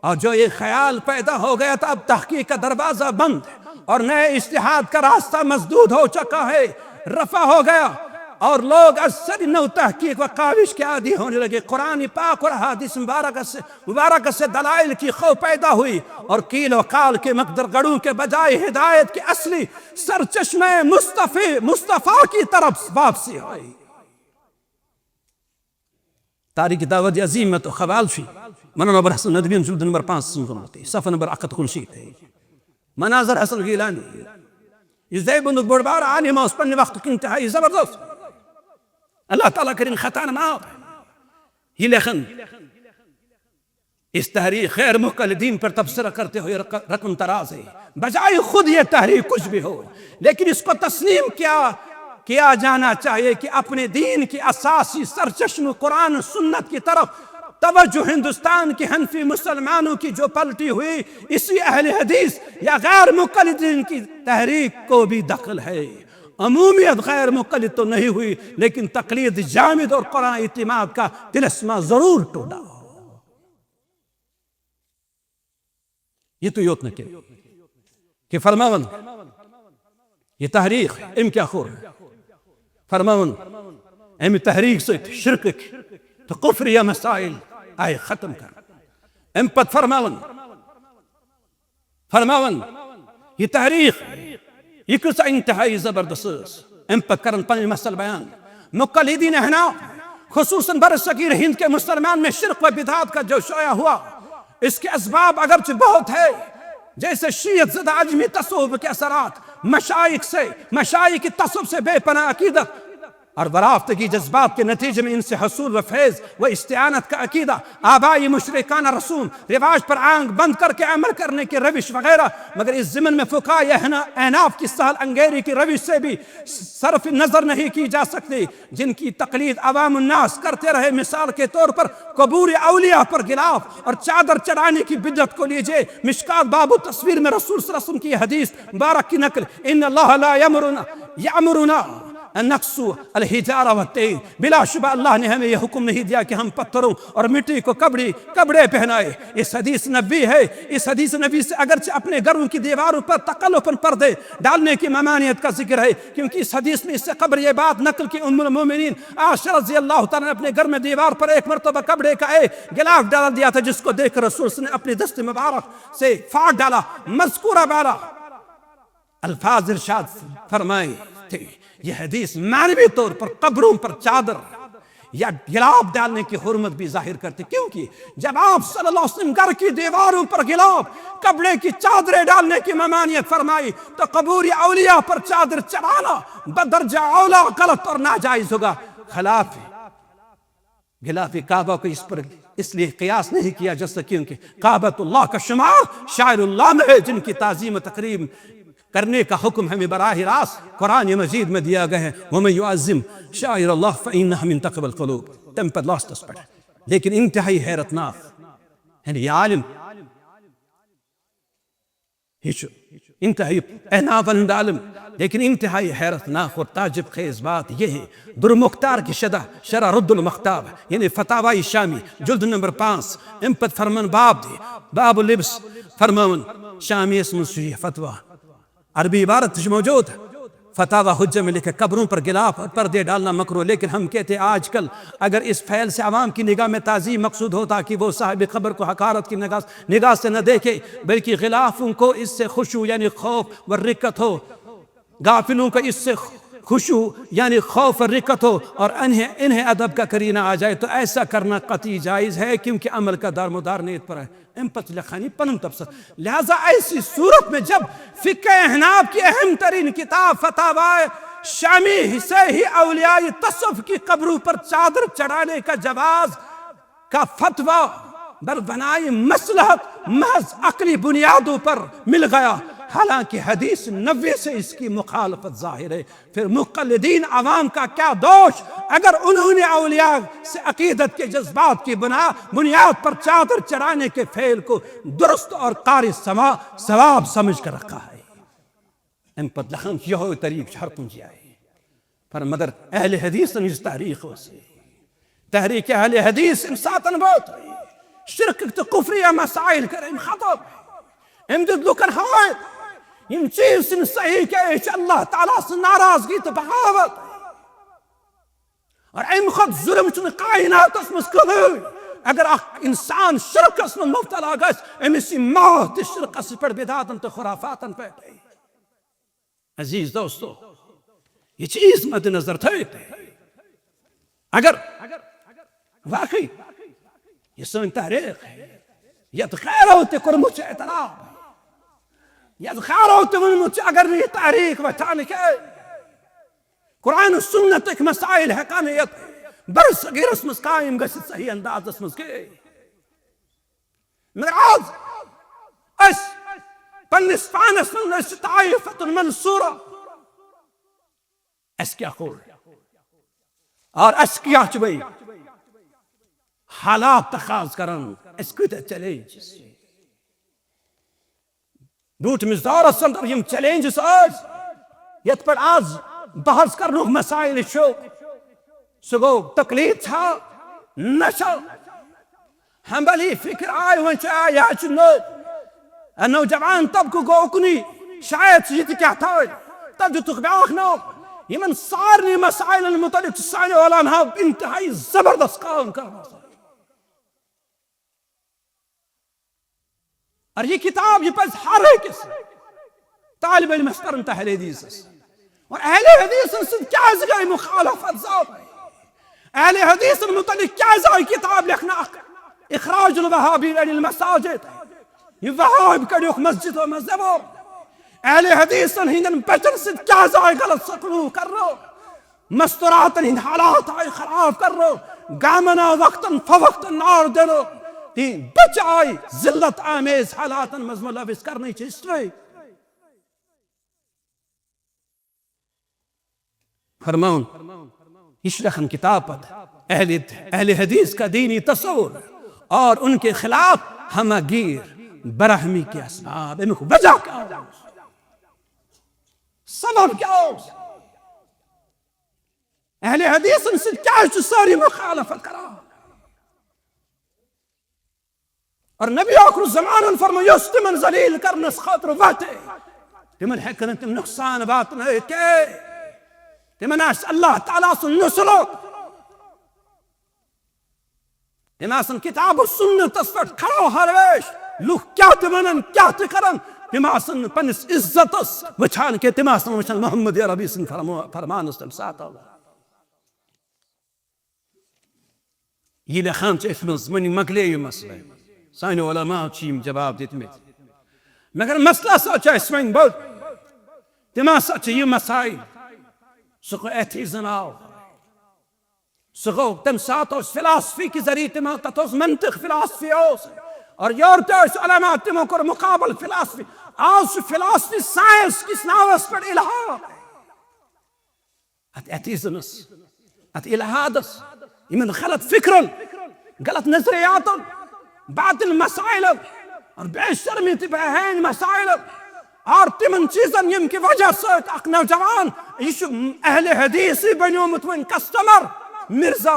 और जो ये ख्याल पैदा हो गया था अब तहकीक का दरवाजा बंद और नए इज्तिहाद का रास्ता मसदूद हो चुका है रफा हो गया और लोग असर नौ तहकीक व काविश के आदि होने लगे कुरान पाक और हदीस मुबारक से दलाइल की खौफ पैदा हुई और कील व काल के मकदर गढ़ों के बजाय हिदायत के असली सरचश्मे मुस्तफ़ा की तरफ वापसी हुई तारीख दावत अजीम तो खवाल फी मना नंबर हसन नदवी जुल्द नंबर 5 सफ़ा नंबर अकद कुल शीत है मनाजर हसन गिलानी ازاي بنك بربار عالي ما وصلني وقتك انت هاي زبردست الله تعالى كريم خطانا معاه يلخن इस तहरीक खैर मुक़ल्लिदीन पर तबसरा करते हुए रकम तराज है बजाय खुद ये तहरीक कुछ भी हो लेकिन इसको तस्लीम किया जाना चाहिए कि अपने दीन की असासी सरचश्म कुरान सुन्नत की तरफ तवज्जो हिंदुस्तान के हनफी मुसलमानों की जो पलटी हुई इसी अहले हदीस या गैर मुक़ल्लिदीन की तहरीक को भी दखल है अमूमियत गैर मुक़ल्लिद तो नहीं हुई लेकिन तक़लीद जामिद और कुरान इत्तिमाद का तिलस्मा जरूर टूटा ये तो योत न के कि फरमावन ये तहरीक अम क्या खोर फरमावन अम तहरीक से शिरक तो कुफ्र या मसाइल आए खत्म कर अम पत फरमावन ये तहरीक ये कस इंतहाई जबरदस्त अम पत करन पन मसल बयान मुक़ल्लिदीन अहनाफ खुसूसन बरसगीर हिंद के मुसलमान में शिरक व बिदात का जो शोया हुआ, इसके असबाब अगरचे बहुत है, जैसे शीयत ज़दा अजमी तसव्वुफ़ के असरात, मशाइख की तसव्वुफ़ से बेपनाह अकीदत और वराफ़तगी जज्बात के नतीजे में इनसे हसूल व फैज़ व इस्तिआनत का अकीदा, आबाई मुशरिकाना रसूम, रिवाज पर आंख बंद करके अमल करने की रविश वगैरह। मगर इस ज़िमन में फ़ुक़हा अहनाफ की सहल अंगेरी की रविश से भी सरफ नज़र नहीं की जा सकती, जिनकी तक़लीद अवाम उन्नास करते रहे। मिसाल के तौर पर कबूर औलिया पर गिलाफ और चादर चढ़ाने की बिदअत को लीजिए। मिशकात बाबू तस्वीर में रसूल सल्लल्लाहु अलैहि वसल्लम की हदीस मुबारक की नकल, इन्नल्लाह ला यअमुरुना नक्सु अल-हिजारा व तेल, बिलाशुबा अल्लाह ने हमें यह हुक्म नहीं दिया कि हम पत्थरों और मिट्टी को कपड़े पहनाए। इस हदीस नबी है। इस हदीस नबी से अगरचे अपने घरों की दीवारों पर तकल्लुफ़न पर्दे डालने की ममानियत का जिक्र है, क्योंकि इस हदीस में इससे कब्र ये बात नकल की उम्मुल मोमिनीन आयशा रज़ियल्लाहु तआला ने अपने घर में दीवार पर एक मरतबा कपड़े का एक गिलाफ डाल दिया था, जिसको देख रसूल ने अपनी दस्त मुबारक से फाड़ डाला। मज़कूरा वाला अल्फाज इरशाद फरमाए थे। यह हदीस मानवी तौर पर कब्रों पर चादर या गिलाफ डालने की हुर्मत भी जाहिर करती, क्योंकि जब आप सल्लल्लाहु अलैहि वसल्लम घर की दीवारों पर गिलाफ कपड़े की चादरें डालने की ममानियत फरमाई, तो कबूर औलिया पर चादर चढ़ाना बदरजा औला गलत और नाजायज होगा। गिलाफ काबा को इस पर इसलिए क़ियास नहीं किया जा सकता, क्योंकि काबतुल्लाह का शुमार शायरुल्लाह में है, जिनकी ताज़ीम तकरीम करने का हुक्म हमें बराह रास्त कुरान मजीद में दिया गया है। वमन युअज़्ज़िम शाइरल्लाह फ़इन्नहा मिन तक़वल क़ुलूब। तम पर लास्ट पढ़े, लेकिन इंतहाई हैरतनाक है। ये आलिम इंतहाई अहनाफ आलिम, लेकिन इंतहाई हैरतनाक और ताजुब खेज़ बात यह है, दुर्मुख्तार की शरह रद्दुल मुख्तार यानी फतावाई शामी जुल्द नंबर 5 इम्पत फरमान बाब लिब्स फरमान शामी इसमें फतवा अरबी इबारत मौजूद है। फतावा हुज्जा में लिखे कब्रों पर गिलाफ पर्दे डालना मकरूह, लेकिन हम कहते हैं आजकल अगर इस फैल से आवाम की निगाह में ताज़ीम मकसूद होता कि वो साहिब कब्र को हकारत की निगाह से न देखे, बल्कि गिलाफों को इससे खुशू यानी खौफ व रिक्कत हो, गाफिलों को इससे खुशू यानी खौफ और रिक्कत हो और इन्हें अदब का करीना आ जाए, तो ऐसा करना कतई जायज़ है, क्योंकि अमल का दारमोदार नीयत पर है। लिहाजा ऐसी सूरत में जब फ़िक़्ह अहनाफ की अहम तरीन किताब फतावा शामी से ही औलिया तसव्वुफ़ की कब्रों पर चादर चढ़ाने का जवाज का फतवा बरबनाई मसलहत महज अक़ली बुनियादों पर मिल गया, हालांकि हदीस नबी से इसकी मुखालफत जाहिर है। फिर मुक़ल्लिदीन अवाम का क्या दोष अगर उन्होंने औलिया से अकीदत के जज्बात की बुनियाद पर चादर चढ़ाने के फेल को दुरुस्त और कारी सवाब समझ कर रखा है। इन पर लखन यह तरीक़ हर पुंजी आए पर मगर अहले हदीस इस तारीख़ से तहरीक अहले हदीस इंसातन बहुत है शिरक तो कुफ्रिया मसाइल करें खत्म इमदद लुकन हाय इन चीज से सही के अल्लाह ताला से नाराजगी तो बगावत और इम खुद जुल्म चुन कायनात मुस्कुल अगर इंसान शिरक में मुब्तला गस इमसी मौत शिरक पर बिदातन तो खुराफातन पे अजीज दोस्तों ये चीज मद्देनजर थे अगर वाकई ये सोन तारीख यतखारोते कुरमुच एतराब यतखारोते मुझ अगर ये तारीख बताने के कुरान और सुन्नत एक मसाइल है कानियत बरस गैर उसमें कायम गश सही अंदाज उसमें के मगर आज अस पन्निस्फान सुन्नत ताइफतुल मंसूरा अस क्या खोल और अस क्या चुबई हालात तखाज करन इसको चैलेंज दूट मिजार संदर यम चैलेंजेस आज यत पर आज बहस करनो मसाइल शो सगो तकलीफ था नशा हम बली फिक्र आए वन या चुनो नौजवान तबको गोकनी شاید یہ کیا تھا تب دتک بیاکھ نام یمن سارنی مسائل متعلق سانہِ علماء انتہائی زبردست کام کرنا اور یہ کتاب یہ پز ہر أکِس طالب علمس کرن اہل حدیثس اور اہل حدیثن سۭتۍ کیازِ گٔے مخالفت ذات اہل حدیثن متعلق کیازِ آیہِ کتاب لیکھنہٕ اکھ اخراج الوہابی عن المساجد یہ وہاب کڑیوکھ مسجد و مذہبو اہل حدیثن ہندن بچن سۭتۍ کیازِ آیہِ غلط سلوک کرنہٕ مستوراتن ہند حالات آیہِ خراب کرنہٕ گامن آو وقتن فوقتن نار دِنہٕ تہنٛدۍ بچہ آیہِ ذلت آمیز حالاتن منٛز ملوث کرنٕچ ہسٹری فرماؤن یہ لیکھن کتاب پر اہل حدیث کا دینی تصور اور ان کے خلاف ہمہ گیر برہمی کے اسباب امیک وجہ کیا سبب کیا اہل حدیث ان سے کیا ساری مخالفت کرا اور نبی آخر الزمان فرمو یس تمن ذلیل کرنس خاطر واتے تمن ہیکن تم نقصان بات نہیں کہ تمن آس اللہ تعالیٰ سن نسلوک تم آسن کتاب و سنت اسفٹ کھڑو ہرویش لوگ کیا تمنن کیا تکرن تم آسن پنس عزت اس وچھان کے تم آسن وچھان محمد عربی سن فرمان استم ساتھ ہوگا یہ لخان چھ اسمز منی مقلے یہ مسئلہ سائن علماء چیم جواب دیت میں مگر مسئلہ سا چھ اسمین بود تم آسا چھ یہ مسائل سکو ایتھیزن آو سکو تم ساتھ اس فلاسفی کی ذریعہ تم تتوز منطق فلاسفی اوس اور یورتے اس علماء تمو کر مقابل فلاسفی آس فلاسفی سائنس کس ناوس پر الہا ات ایتھیزنس ات الہادس یمن غلط فکرن غلط نظریاتن باطل مسائل اور بے شرمی بہین مسائل اور تمن چیزن یم کی وجہ سے اک نوجوان یہ اہل حدیثی بنیومت one customer Mirza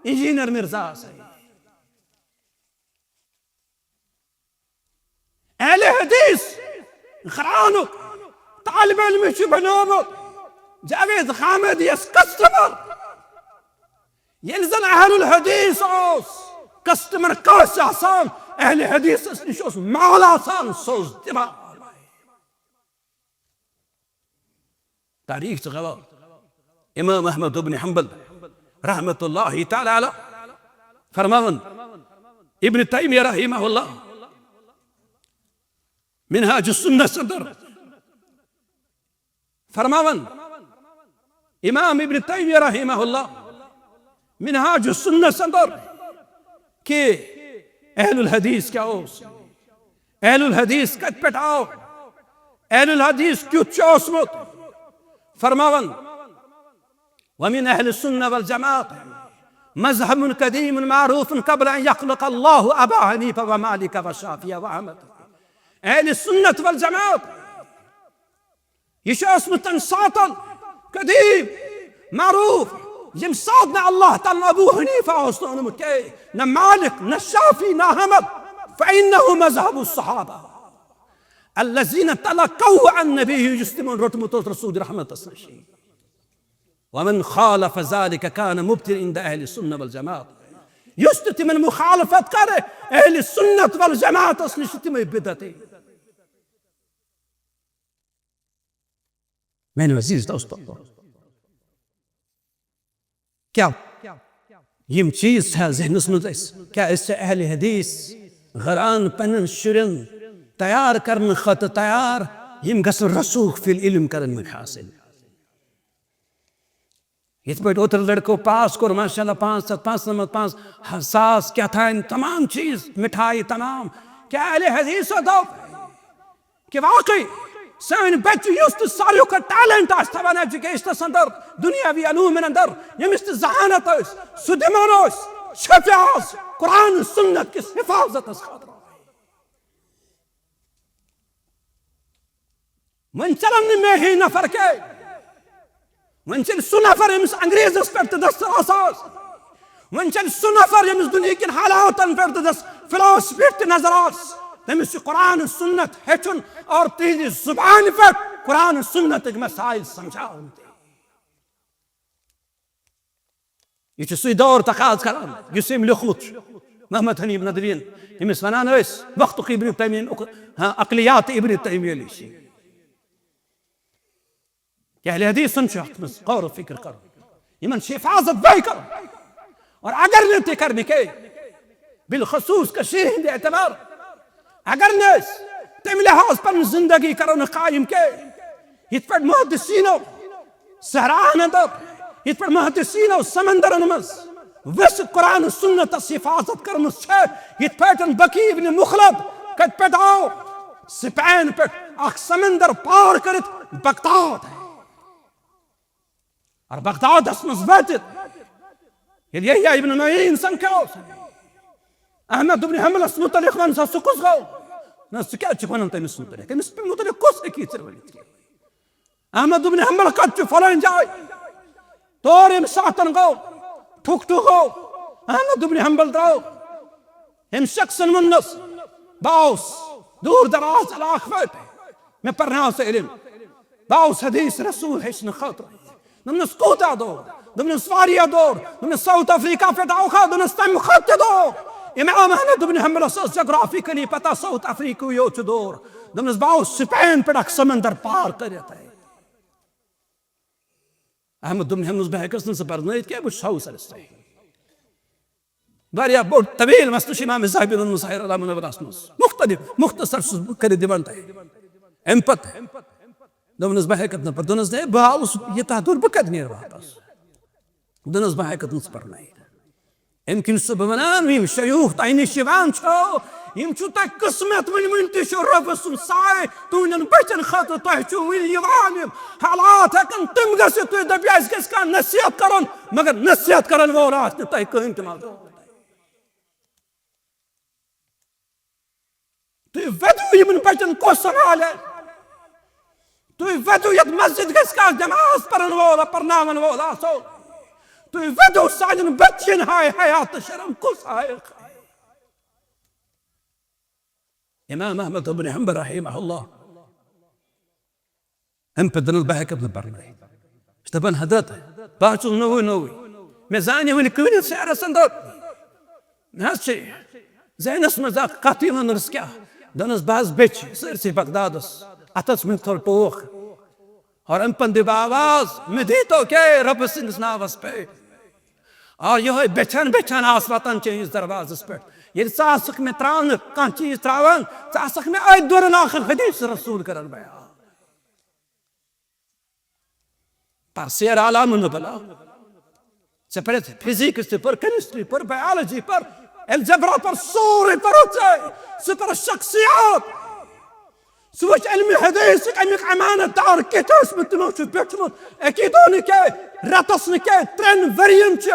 engineer Mirza اہل حدیث خرانک طالب علم چھ بنیومت جاوید خامدی اس کسٹمر یلزن اہل الحدیث اوس کسٹمر کاس آسان اہل حدیث اس نش اوس مال آسان سوز دماغ تاریخ گواہ امام احمد بن حنبل رحمت اللہ تعالی علیہ فرماون ابن تیمیہ رحمہ اللہ منہاج السنہ صدر فرماون امام ابن تیمیہ رحمہ اللہ منہاج السنہ صدر کہ اہل الحدیث کیا اوس اہل الحدیث کت پٹ آو اہل الحدیث کیوں چوسمت فرماون ومن اہل السنة والجماعة مذهب قديم معروف قبل ان يخلق الله ابا حنيفة ومالك وشافعي واحمد اہل السنة والجماعة یہ اسمتن ساتن قدیم معروف یم ساتنا اللہ تعالی ابو حنیفہ اوسنمت نہ مالک نہ شافعی نہ احمد فانه مذهب الصحابة الذين تلقوا عن النبي يسلمون رتمت رسول رحمة السنشي ومن خالف ذلك كان مبتل عند أهل السنة والجماعة يستت من مخالفة كاره أهل السنة والجماعة أصلشت من بدته من عزيز دوست کیا یم چیز ہے ذہنس مز کیا اس سے اہل حدیث غران پنن شرن تیار کرن خط تیار یم گسن رسوخ فی العلم کرن من حاصل یہ پہ اوتر لڑکو پاس کور ماشاءاللہ 5 ساس کیا تھا تمام چیز مٹھائی تمام کیا اہل حدیث دو کہ واقعی سان بچ یست ساریو کا ٹیلنٹ اس تھوان ایجوکیشن اندر دنیاوی علوم اندر یمست ذہانت اس سدمانوس شفاعت قرآن سنت کس حفاظت اس خاطر من چلن میں ہی نفر کے من چل سنفر امس انگریز اس پر دست اساس من چل سنفر امس دنیا کن حالاتن پر دست فلسفی نظرات तमिस कुरान सुन्नत हेचुन और तिहंदि जुबान पे कुरान सुन्नत मसाइल समझाउन। यह सु दौर तकाज करान युस अम लिखमुत मोहम्मद हनीफ नदवीन यमिस वनान वक्त इब्न तैमिया अकलियात इब्न तैमिया नश अहले हदीस गौर फिक्र करो यमन हिफाजत वही करो और अगर न तह कर बिलखसूस कशीर हिंद एतबार अगर न तम लिहाज पन जिंदगी करो न कायम के यथ पे मुहद्दिसीनो सहरान अंदर यथ पे मुहद्दिसीनो समंदरन मज वस कुरान सुन्नत हिफाजत करम यथ पे बकी इब्न मुखलद कत पे आओ स्पेन पे समंदर पार कर बगदाद है और बगदाद मज यहया इब्न मईन संख्या अहमद इब्न हंबल मुतलिक वन सा कुस गो न क्या वन तमिस मुतलिक अमिस मुतलिक कुस हकी अहमद इब्न हंबल कत फलान जाय तोर अम सातन गो ठुक गो अहमद इब्न हंबल द्राव अम शख्सन मुन्नस बाउस दूर दराज इलाक मे पर्नाव से इल्म बाउस हदीस रसूल हेशन खतर दमनस कोता दो दमनस वारिया दौर दमनस साउथ अफ्रीका पे दाउखा दमनस तम खत दो इमाम अहमद इब्न हंबल जोग्राफिकली पता साउथ अफ्रीका यो दौर दमनस बाउस स्पेन पे समंदर पार करत है अहमद इब्न हंबल बहकस न परनैत के बौस वारिया बोड़ तवील मस्त इमाम ज़ाहबी मुसाहिर अला मुनव्वरस मुख्तलिफ मुख्तसर कर दिवन अम पत दोनस बहकत न पर दोनस ने बाउस यता दूर बकद नेर वापस दोनस बहकत न पर अमकिन सह बनान यम शयूख तह नश यम तह किस्मत वन तह रब सुन साय तुहन बचन खतर तह हालात हेकन तम गि तुह दप नसीहत कर मगर नसीहत कर वोल तह कहीं तम तुह वदू यमन बचन कस संभाल तुह वदू ये मस्जिद जमाज परन वोल परनावन वोल आसो तुह वदू सान बच्चन हाय हयात शर्म कुस हाय इमाम अहमद इब्न हंबल रहमहुल्लाह हम पदन बहक इब्न बरनाई दपन हजरत बाचु नोवी नोवी मे जान वन कन शहरस अंदर ना जैनस मज कत वनस क्या दनस बहस बेच सरसी बगदादस अतस में थोड़ टोख और अम्पन दिब आवाज में दी तो क्या रब सिंस नावस पे और यह बेचन बेचन आस वतन चीज दरवाजस पे ये सासक में त्रावन कह चीज त्रावन सासक में आय दुरन आखिर हदीस रसूल करन बयान पर शेर आलम बला से पर फिजिक्स पर केमिस्ट्री पर बायोलॉजी पर अलजेब्रा पर सूर पर से पर शख्सियत सुवच इल्म हदीस अमिक अमानत दार कितस में तमो बेचमुत अकीदोन के रतस के त्रेन वरियम च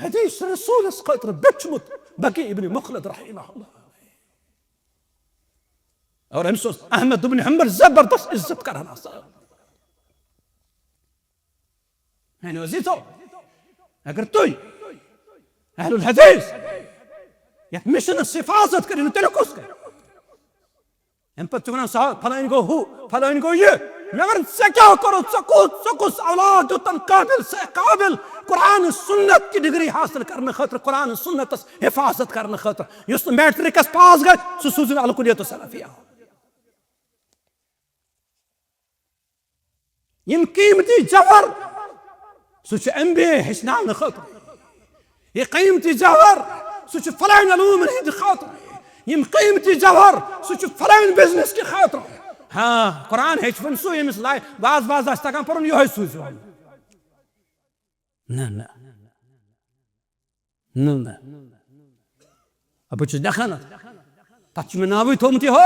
हदीस रसूल खतर बेचमुत बकी इब्न मुखलद रहमहुल्लाह और अमसोस अहमद इब्न हंबल जबरदस्त इज्जत करना है वजीतो अगर तु अहलुल हदीस यह मिशन हिफाजत कर तेल कुस कर वन फलान गो हु फलान गो ये मगर से क्या करो सकुस औलाद तन काबिल से काबिल कुरान सुन्नत की डिग्री हासिल करने खतर कुरान सुन्नत हिफाजत करने खतर युस मैट्रिकस पास गए सह सूजन अलकुलियत सलफिया यम कीमती जवर सह MBA हेचनान खतर ये कीमती जवर सह फलान अलूम हिंद खतर यम कीमती जवर सह फलान बिजनेस के खातर हाँ कुरान हेच वन सो यमिस लाय बाज बाज तगान पर यो सूज न अब दखान तथ मे नाव थोमुत यह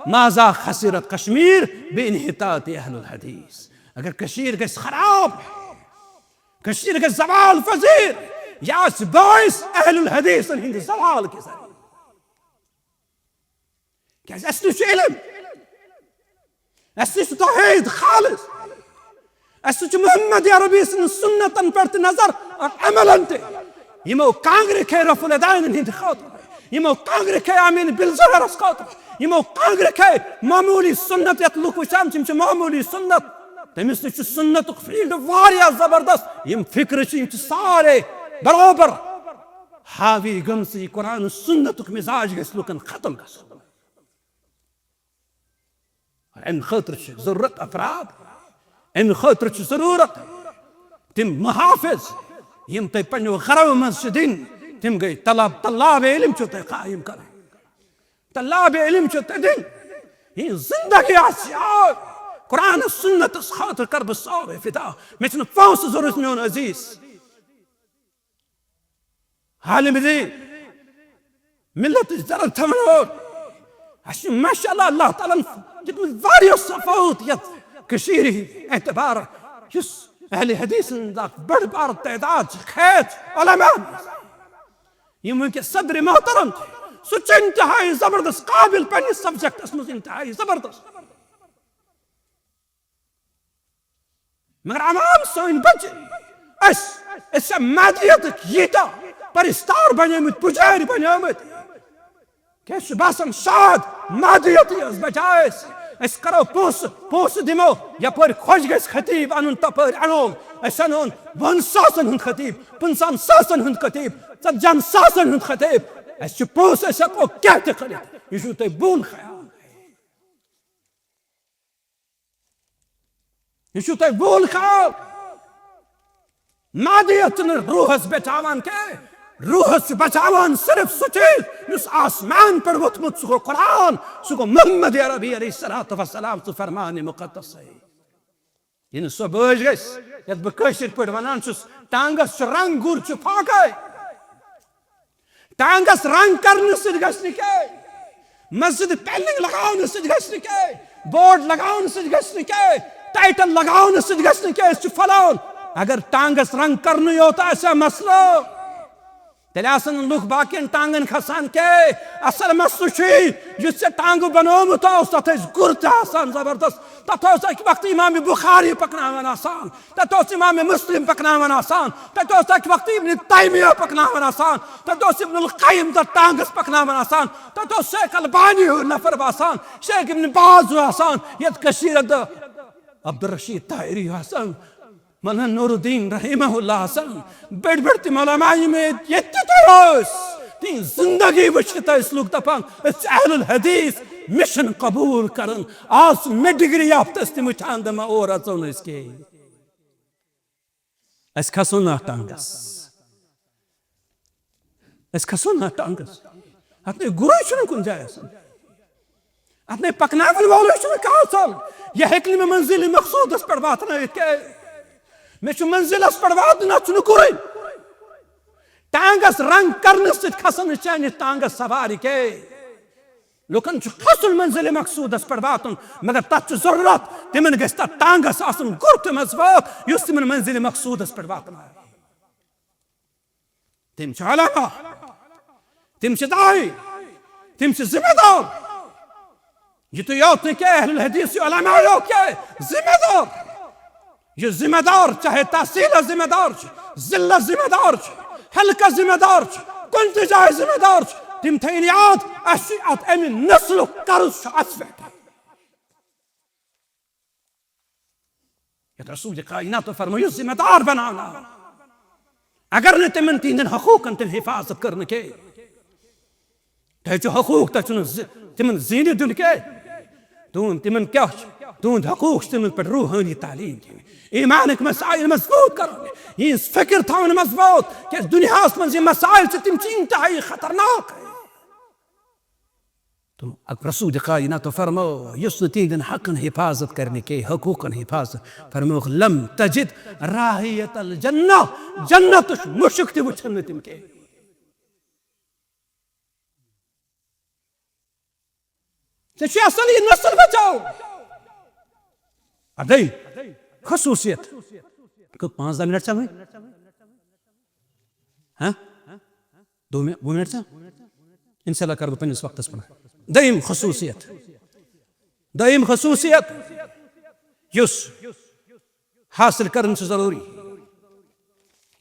माजा खसिरत कश्मीर बेइनहितात अहलुल हदीस अगर कशीर गस खराब कशीर गस जवाल फजीर या बाइस अहलुल हदीस हिंद जवाल के जरिए क्या इल्म तौहीद खालिस मोहम्मद अरबी सुन्नतन पे नजर और अमलन यमो कांग्रे खे रफुल अदाइन हिंद खतर यमो कांग्रे खे आमीन बिल ज़हरस खतर यमो कांग्रेखे मामूली सुन्नत यत लुक वचान छिम मामूली सुन्नत तमिस निश सुन्नत फील्ड वारिया जबरदस्त यम फिक्र सारे बराबर हावी गमसी कुरान सुन्नत मिजाज गस लुकन खत्म गस अम खतर जरूरत अफराद अम खतर जरूरत तिम मुहाफिज यम तय पन्नो गरव मस्जिदिन तिम गई तलाब इल्म चो तय कायम कर तलाब इल्म चो तय दिन ये जिंदगी आसियार कुरान सुन्नत खातर कर बसावे फिदा मे छन फांस जरूरत मेन अजीज हाल में मिलत जरत थमन माशाअल्लाह अल्लाह ताला जितम वारियो सफाउत यत कशीरी एतबार यस अहले हदीस बड़ बार तादाद खैत उलमा यम के सदर मोहतरम सुच इंतहाई जबरदस्त काबिल पन्ने सब्जेक्ट में इंतहाई जबरदस्त मगर आवाम सोन बचे अस मादियत यीता परिस्तार बनेमुत पुजारी बनेमुत क्या बासन शाद मादियत बचाए अस करो पोस दिमो यपर खोज गस खतीब अन तपर अनो अस अन 1 सासन हुन खतीब 50 सासन हुन खतीब 40 सासन हुन खतीब अस पोस अस को क्या ते करे यशु ते बुन ख्याल यशु ते बुन ख्याल मादियत न रूहस बचावन के रूहस बचावन सिर्फ सुचे उस आसमान पर वतमुत सुको कुरान सुको मोहम्मद अरबी अलैहिस्सलातु वस्सलाम सु फरमान मुकद्दस है इन सो बोझ गस यत बकशिर पर वनान छुस टांगस रंग गुर छु फाके टांगस रंग करने से गसनी के मस्जिद पेलिंग लगाउने से गसनी के बोर्ड लगाउने से गसनी के टाइटल लगाउने से गसनी के छु फलाउन अगर टांगस रंग करने होता ऐसा मसला तेलासन लुक बाकिन टांगन खसान के असल मसुशी जिससे टांग बनोम तो तथे गुरता आसान जबरदस्त तथोस एक वक्त इमाम बुखारी पकनावन आसान तथोस इमाम मुस्लिम पकनावन आसान तथोस एक वक्त इब्न तैमिया पकनावन आसान तथोस इब्न अल क़य्यिम द टांगस पकनावन आसान तथोस शेख अलबानी नफर आसान शेख इब्न बाज आसान यद कशीर द अब्दुल रशीद ताहिरी आसान मौलाना नूरुद्दीन रहमहुल्लाह हसन बड़ बड़ उलमाई में यत्तोस तीन जिंदगी वशता इस लोग तपन अहलुल हदीस मिशन कबूल करन आज में डिग्री याफ्त मुठान दमा और अचोन इसके अस खसुना टांगस अपने गुरु शुरू कुन जायस अपने पकनावन वाले शुरू कहा सल यह हकली में मंजिल मकसूद इस पर बात ना के मे मंजिलस पर वातना गुरु टांगस रंग करने से खसन चाने टांगस सवारी के लुकन खसन मंजिल मकसूदस पर वातन मगर तत जरूरत तिमन गस टांगस आसन गुरत मजबूत युस तिमन मंजिल मकसूदस पर वातना तिम अलामा तिम दाई तिम जिम्मेदार ये तो याद नहीं क्या अहलुल हदीस उलमा यो क्या जिम्मेदार ये जिम्मेदार चाहे तहसील जिम्मेदार जिला जिम्मेदार हल्का जिम्मेदार कुन जाए जिम्मेदार तिम थैन याद अत अमि नस्ल कर्ज असफेट रसूल कायनात फरमायो जिम्मेदार बनाना अगर न तिमन तीन हकूकन तिम हिफाजत करने के हकूक तिमन जीन दिन के तुम तिमन क्या तुंद हकूक तिमन पर रूहानी तालीम ईमानक मसाइल मजबूत करो ये फिक्र थावन मजबूत कि दुनिया में ये मसाइल से तिम इंतहाई खतरनाक है तुम रसूल कायनात तो फरमो युस्तीन हकन हिफाजत करने के हकूकन हिफाजत फरमो लम तजिद राहियतल जन्नह जन्नत मुश्क वुचन तिम के असल ये नस्ल बचाओ अदई खसूसियत को 5 मिनट समय हाँ 2 मिनट इंशाल्लाह कर दो पन्निस वक्त पर दईम खसूसियत युस हासिल करन जरूरी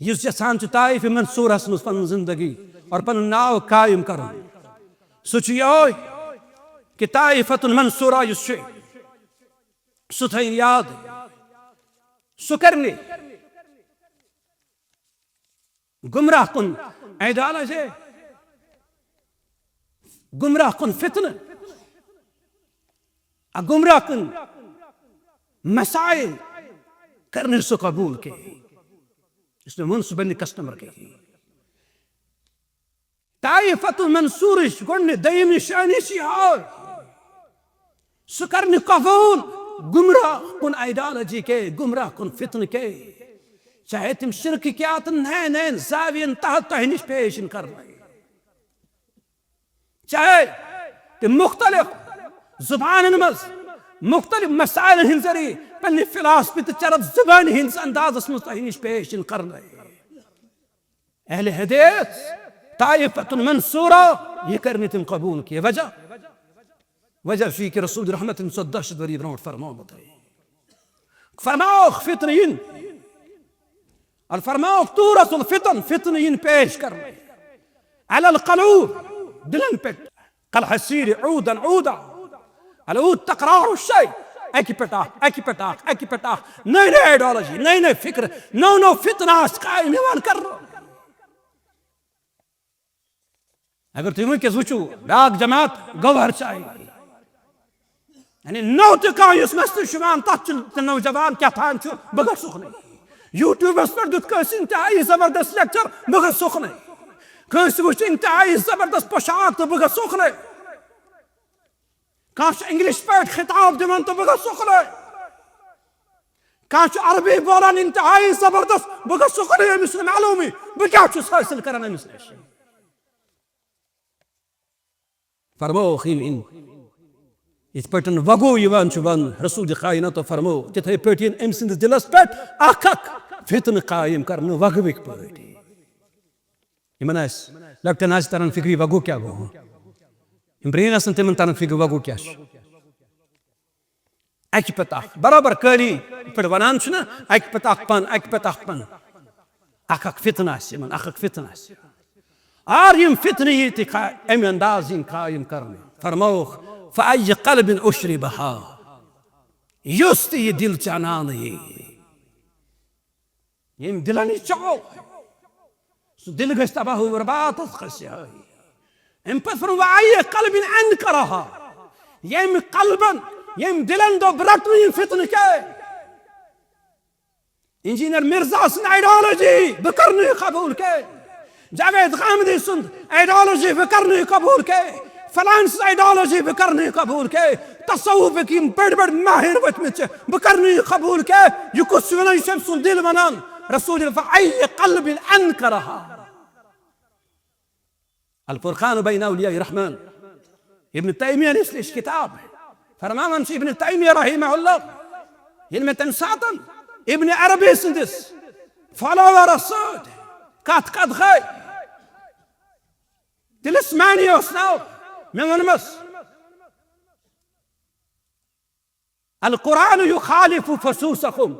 युस यसान ताइफ मंसूरस मुस पन जिंदगी और पन नाव कायम करन सुच कि ताइफतुन मंसूरा युस सु थैन याद सु करने गुमराह कुन आइडियोलॉजी गुमराह कुन फितन गुमराह कुन मसाइल करने सु कबूल के इसमें मुंसबन कस्टमर के ताइफतुन मंसूर गोने दयम निशानी सु करने कबूल गुमराह कुन आइडियोलॉजी के गुमराह कुन फितन के चाहे तुम शिरक क्या नए नए जावियन तहत तह निश पेश कर रहे चाहे तुम मुख्तलिफ जुबान मज मुख्तलिफ मसाइल हिंद जरिए पन्ने फिलासफी तो चरत जुबान हिंद अंदाजस मज तह निश पेश कर रहे अहले हदीस ताइफतुन मंसूरा ये करने तुम कबूल किए वजह फी के रसूल रहमत दहशत वरी ब्रोट फरमाओ बताइए फरमाओ फितन और फरमाओ तूरसुल फितन फितन पेश कर अलल क़लूब दिलन पे कल हसीर ऊदन ऊदा अलऊद तकरार शय एकी पटाख नई नई आइडियोलॉजी नई नई फिक्र नौ नौ फितनास कायम इमान कर अगर तुम के वुचू डाक जमात गवर चाहिए यानी नौ तक मस्त शुमान तथ नौजवान क्या थान बगर सुख नहीं यूट्यूबस पर दुत इंतहाई जबरदस्त लेक्चर बगर सुख नहीं कंस वुच इंतहाई जबरदस्त पोशाक तो बगर सुख नहीं काश इंग्लिश पे खिताब दिवन तो बगर सुख नहीं काश अरबी बोलान इंतहाई जबरदस्त बगर सुख नहीं मिसल मालूमी बक्या हासिल करना मिसल फरमो खीन इस पटन वगो युवान वन रसूल कायनात तो फरमो तिथे पटिन अम सिंद दिलस पे अख फितन कायम करन वगविक पट यमन लक्टन आज तरन फिक्री वगो क्या गो यम ब्रेनस तिमन तरन फिक्र वगो क्या अक पता बराबर करी पे वनान छना अक पता पन अख फितन आसमन अख फितन आस और यम फितन ये अम अंदाज कायम करने फरमो फ़अय्य क़ल्बिन उश्रिबहा युस्त ये दिल चानान ये दिलन चाओ सो दिल गस तबाह बर्बाद खस्य एम पर फ़अय्य क़ल्बिन अनकरहा यम क़ल्बन यम दिलन दो ब्रट ये फितन के इंजीनियर मिर्जा सन आइडियोलॉजी बकरने कबूल के जावेद गामदी सुन आइडियोलॉजी बकरने कबूल के फलांस आइडियोलॉजी बकरने कबूल के तसव्वुफ की बड़ बड़ माहिर वच बकरने कबूल के ये कुछ वन सुन दिल वनान रसूल फ़अय्य क़ल्बिन अनकरहा अल फुरक़ान बैन औलिया रहमान इब्न तैमिया ने इस किताब है फरमान से इब्न तैमिया रहिमहुल्लाह इनमें तंसातन इब्न अरबी सिंदिस फॉलोवर असद कत गई दिलस मानियोस नाउ मेमनमस अल कुरान युखालिफु फसूसकुम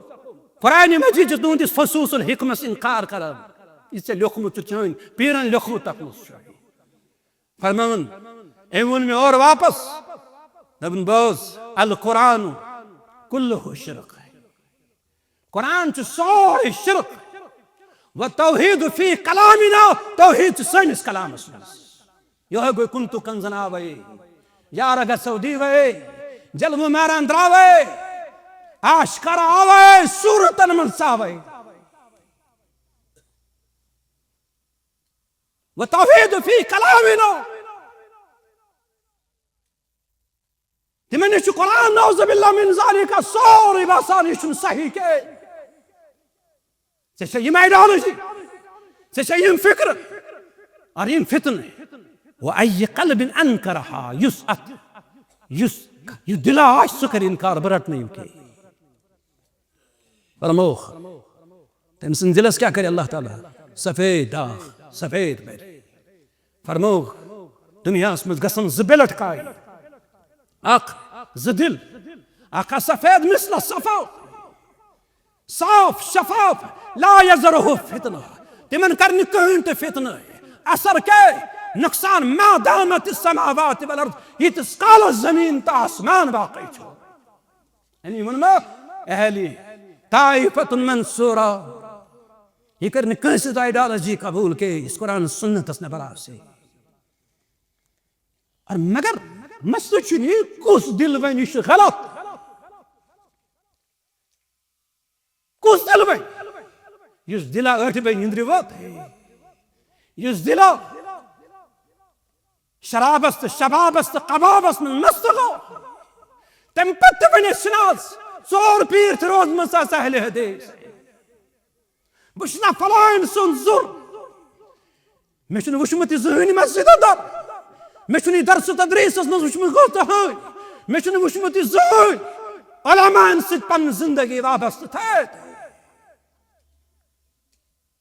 कुरान मजीद तुंद इस फसूसुल हिकमस इनकार कर इससे लोखमुत चोन पीरन लोखमुत तकमुस फरमान एवन में और वापस नबन बोस अल कुरान कुल्लुहु शिरक कुरान च सारे शिरक व तौहीद फी कलामिना तौहीद सनिस कलामस यो है कोई कुंतु कंजना वे यार अगर सऊदी वे जल्म मारन द्रावे आशकरा आवे सूरतन मनसावे व तौहीद फी कलामिना तिमने कुरान नौज़ बिल्लाह मिन ज़ालिका सारी बासानी शुन सही के से ये आइडियोलॉजी से ये फिक्र और ये फितन वअय्य क़ल्बिन अनकरहा युस दिला सुकर इनकार बरट नहीं के फरमोख तमसन दिलस क्या करे अल्लाह ताला सफेद दाग सफेद पे फरमोख दुनिया में गसन ज़बिलट काई अख ज़दिल अखा सफेद मिसल सफा साफ शफाफ ला यज़रहु फितना तिमन करनी कहीं तो फितना असर के नुकसान मा दामत समावात वल अर्द यीतिस कालस ज़मीन तो आसमान बाक़ी छो यानी वोनमो अहली ताइफतुन मंसूरा ये कर निकस आइडियोलॉजी कबूल के इस कुरान सुन्नत ने बरा से और मगर मसला चुनी कुस दिल वन यह गलत कुस दिल वन इस दिला अठ बे निंद्रि वोत इस दिला शराबस तो शबाबस तो कबाबस में मस्त गो तम पत्त बने सुनाज सोर पीर रोज मसा सहले हदीस बुशना फलाइन सुन जुर मेशन वुशमत ज़हनी मस्जिद दर मेशन दरस तदरीस मज वुशमत गो हाय मेशन वुशमत ज़हन उलमान से पन जिंदगी वाबस्त थे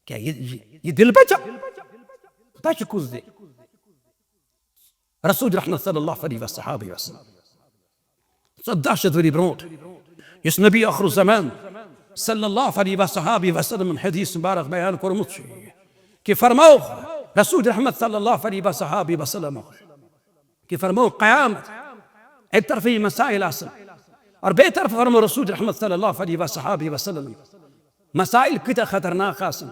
क्या ये दिल बचा बच कुछ दे रसूल रहमत सल्लल्लाहु अलैहि वसल्लम दहशत वरी ब्रोट इस नबी आखिर ज़मान सल्लल्लाहु अलैहि वसल्लम हदीस मुबारक बयान कोरमुत कि फरमाओ रसूल रहमत सल्लल्लाहु अलैहि वसल्लम कि फरमाओ क़यामत एक तरफ ये मसाइल आसन और बेतरफ फरमाओ रसूल रहमत सल्लल्लाहु अलैहि वसल्लम मसाइल कितना खतरनाक आसन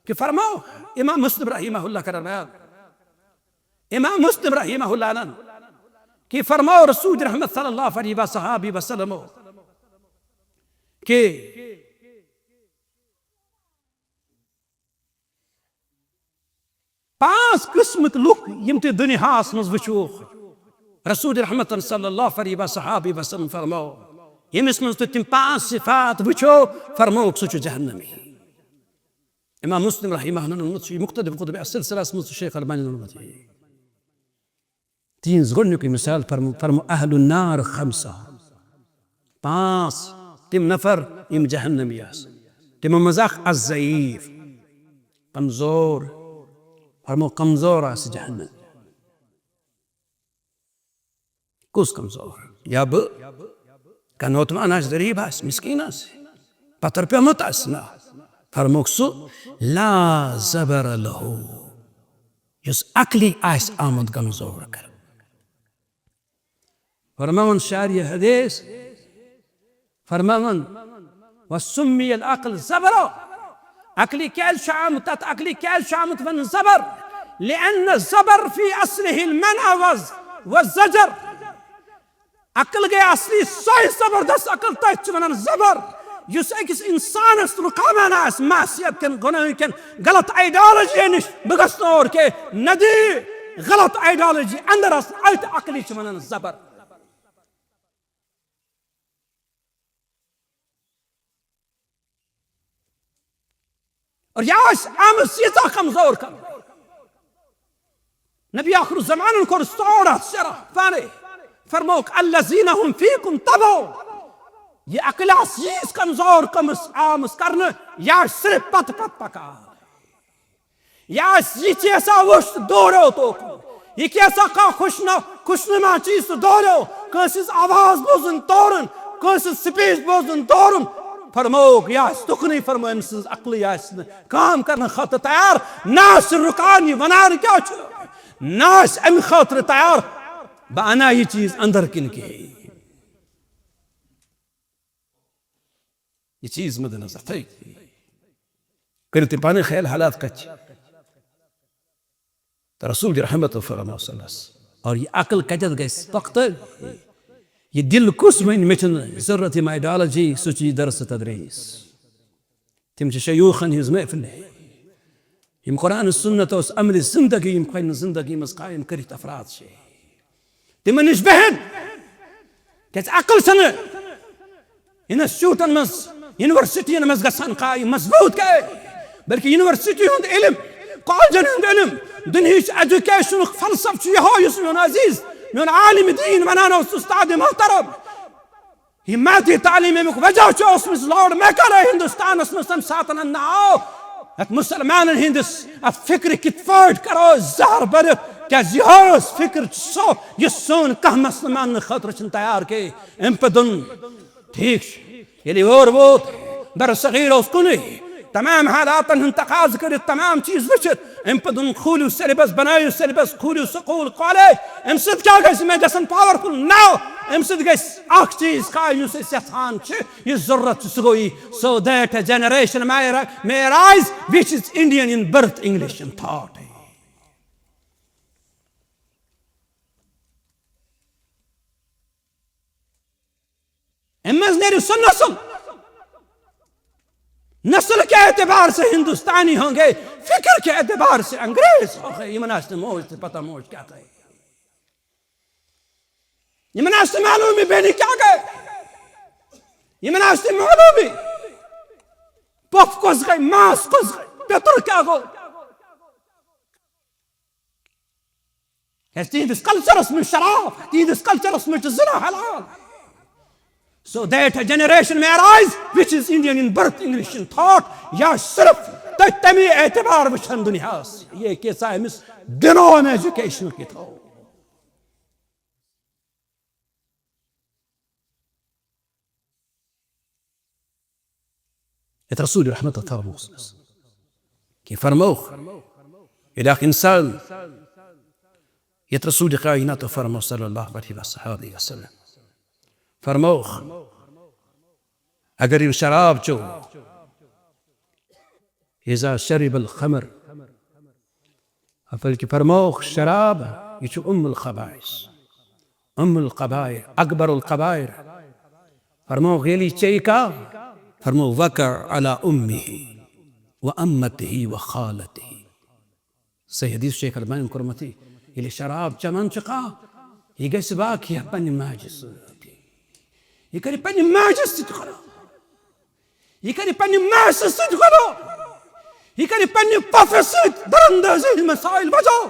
कि फरमाओ इमाम मुस्लिम रहमहुल्लाह का बयान इमाम मुस्लिम रहमहुल्लाह कि फरमाओ रसूल रहमत सल्लल्लाहु अलैहि वसल्लम कि पांच किस्मक लुक यम ते दुनियास मज वचो रसूल रहमत सल्लल्लाहु अलैहि वसल्लम फरमाओ यमिस मज तिम पांच सिफात वचो फरमाओ सु जहन्नमी इमाम मुस्लिम रहमहुल्लाह मुख्तलिफ कुतुब सिलसिला शेख अलबानी तीन गोडनुक मिसाल फरमो अहलुन नार खमसा पांच तिम नफर इम जहन्नमी तिम मजाक अज़ईफ कमजोर फरमो कमजोर आस जहन्नम कुस कमजोर या ब कनोतमान आस गरीब आस मिस्कीन आस पतर पे मत आस ना फरमो सु ला ज़बर लहू यस अक्ली आस आमद कमजोर कर फरमान शारिय हदीस फरमान वसुम्मी अल-अक्ल ज़बरा अक्ली कैल शामत अक्ली कैल शामत वन ज़बर लिअन्न ज़बर फी अस्लिही अल-मनअ वज़्ज़जर अक्ल के असली सही जबरदस्त अक्ल तक वनान ज़बर युस अकिस इंसानस रुकावन आस मासियत कन गुनाह कन गलत आइडियोलॉजी निश बगस्तोर के नदी गलत आइडियोलॉजी अंदर अस अत अक्ली वनान ज़बर और याश आम सीता कमजोर कर नबी आखिर ज़मान को सोड़ा शरा फाने फरमोक अल्लज़ीना हुम फीकुम तबो ये अकलास यीस कमजोर कमस आमस करने याश सिर्फ पत पत पका याश ये कैसा वुश दोरो तो ये कैसा का खुशनुमा चीज दोरो कैसे आवाज बोजन तोरन कैसे स्पीच बोजन तोरन फरमोक यास तुकनी फरमो अमस अक्ल यास काम करने खातर तैयार नास रुकानी वनार क्या छु नास अम खातर तैयार बाना ये चीज अंदर किन के ये चीज मद्देनजर थी करते पाने ख्याल हालात कच तो रसूल रहमत फरमा और ये अकल कजत गई वक्त ये दिल कुस में मिशन जरूरत आइडियोलॉजी सुची दरस तदरीस तिम शयूखन हिज महफिल यम कुरान सुन्नत उस अमल जिंदगी यम खैन जिंदगी मज कायम करित अफराद छे तिमन निश बहन क्या अकल सन इंस्टीट्यूटन मज यूनिवर्सिटी मज गसन कायम मजबूत के बल्कि यूनिवर्सिटी हुंद इल्म कॉलेजन हुंद इल्म दुनियाच एजुकेशन फलसफ छु यह युसुन अजीज من عالم دين ونانا استاد محترم हिम्मती तालीम में वजह उसमें लॉर्ड मैकर हिंदुस्तान उसमें सातन नाओ मुसलमान हिंदुस फिक्र कित फर्ट करो जहर बर क्या जिहास फिक्र सो ये सोन कह मुसलमान खतर तैयार के एम पे दुन ठीक ये और वो दर सगीर उसको नहीं تمام حالات ہند تقاض کرت تمام چیز وچت ام پتن کھولو سیلبس بنائیو سیلبس کھولو سکول کالج ام سب کیا گژھِ مے گژھن پاورفل نو ام سب گژھِ اکھ چیز قائم یُس أسۍ یژھان چھِ یُس ضرورت چھُ سُہ گوٚو یی so that a generation may arise which is Indian in birth, English in thought. امز نیرو سو نسل کے اعتبار سے ہندوستانی ہوں گے فکر کے اعتبار سے انگریز ہو گئے. یہ مناسب موج سے پتہ موج کیا کہے, یہ مناسب معلومی بینی کیا کہے, یہ مناسب معلومی پف کس گئی ماس کس گئی پیتر کیا گو تہندس کلچرس میں شراب تہندس کلچرس میں زنا حلال. So that a generation may arise which is Indian in birth, English in thought. یا صرف تمی اعتبار وچھن دنیا سے یہ کیسا امس دنوں میں ایجوکیشن کی تھو. یہ رسول رحمت فرموس کہ فرموخ إلى إنسان یہ رسول کائنات فرمو صلی اللہ علیہ وسلم فرموخ اگر شراب چو اذا شرب الخمر فلك فرموخ شراب يشو الخبائث القبائر اكبر القبائر فرموخ يلي شيكا فرموخ وقع على امه وامته وخالته سيدي الشيخ الباني كرمتي يلي شراب چمن چقا يگس باك يا بني ماجس یہ کری پنی ماجس ست خلو یہ کری پنی ماس ست خلو یہ کری پنی پف ست درندازی مسائل بجاو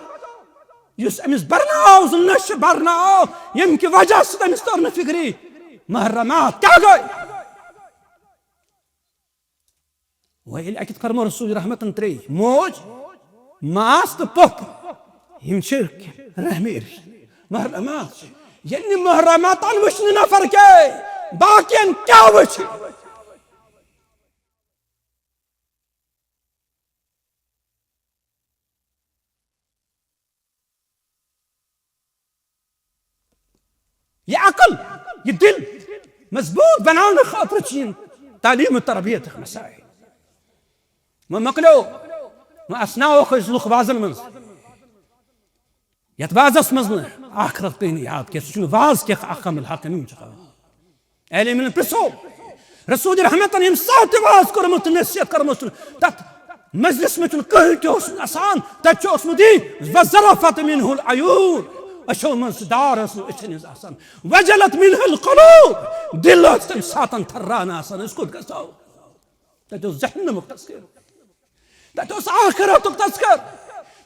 یس امس برناو نش برناو یم کی وجہ سے امس تر فکری محرمات کیا گئی ویل اکید کرمو رسول رحمت تری موج ماس تو پف یم شرک رحمیر محرمات یعنی محرمات وچھن نفر کے باقین کیا وچھ یہ عقل یہ دل مضبوط بنانے خاطر چین تعلیم و تربیت مسائل مکلو اسناو خز لوخ بازن من یت وازس مزن آخرت پہ یاد کہ سہ واز کہ اقام الحق نیم اہل من پرسو رسول رحمت یم سات واز کرمت نصیحت کرمت تت مجلس میں چن کہیں کہ اس آسان تت چھ اسمدی وزرفت منه العیون اشو من صدار اسو اچھن آسان وجلت منه القلوب دل تم ساتن تھران آسان اس کو گساو تت ذہن متذکر تت آخرت تذکر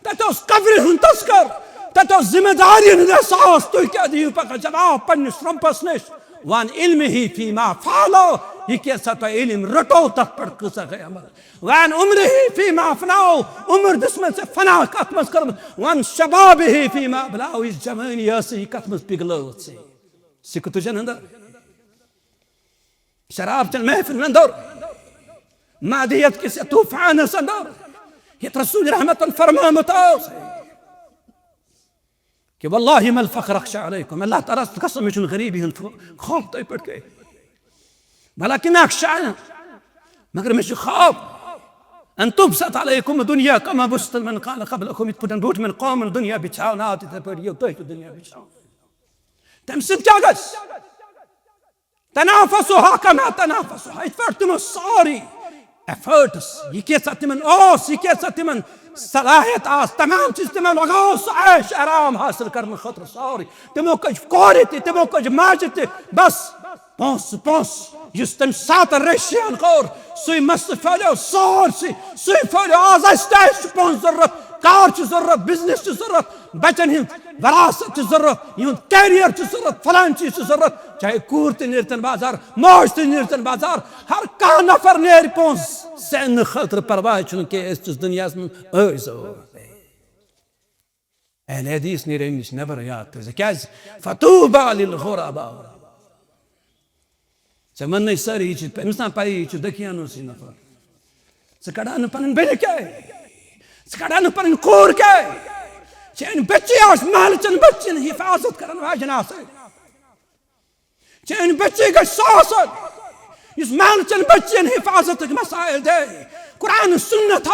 تت قبر ہن تذکر تت ذمہ داری احساس تو کیا دیو پکا جناب پنس رمپس نش وان علمه فيما فعلوا یہ کیسا تو علم رٹو تک پر قصہ گئے عمل وان عمره فيما افناو عمر دسمن سے فنا کتمس کرم وان شبابه فيما بلاو اس جوان یاسی کتمس پگلو سے سکھ تجن اندر شراب چل محفل اندر مادیت کسی طوفان اندر یہ رسول رحمت فرما متاو کہ والله ما الفخر اخشى عليكم الله تعالى قسم من غريبي خوف طيب كي ولكن اخشى مگر مش خوف ان تبسط عليكم الدنيا كما بسط من قال قبلكم يتبدن بوت من قوم الدنيا بتشاونات تبريو طيب الدنيا بتشاون تمسك جاغس تنافسوا كما تنافسوا اتفرتم الصاري efforts يكيسات من اوس يكيسات من صلاحیت آس تمام چیز تمام لغاس عیش آرام حاصل کرنے خاطر ساری تمو کچھ کوری تمو کچھ ماجد بس پونس یس تم سات رشیان خور سوی مست فعلیو سار سوی فعلیو آز استایش پونس ضرورت کار چی ضرورت بزنس چی ضرورت بچن ہند وراثت چی ضرورت یہن کیریئر چی ضرورت فلان چیز چی ضرورت چاہے کور تی نیرتن بازار موج تی نیرتن بازار ہر کان نفر نیر پونس سین خاطر پرواہ چونکہ اس چیز دنیا میں ایزو اہل حدیث نیر انگلش نبر یاد کرزے کیاز فتوبا للغربا زمان ساری چیز انسان پائی چیز دکیانو سی نفر कड़ान पन बेन क्या कड़ान पन कोर क्या चैन बच्चे महल चन बच्चन हिफाजत कर वाजन चैन बच्चे गस इस महल चन बच्चन हिफाजत मसाइल दे कुरान सुन्नत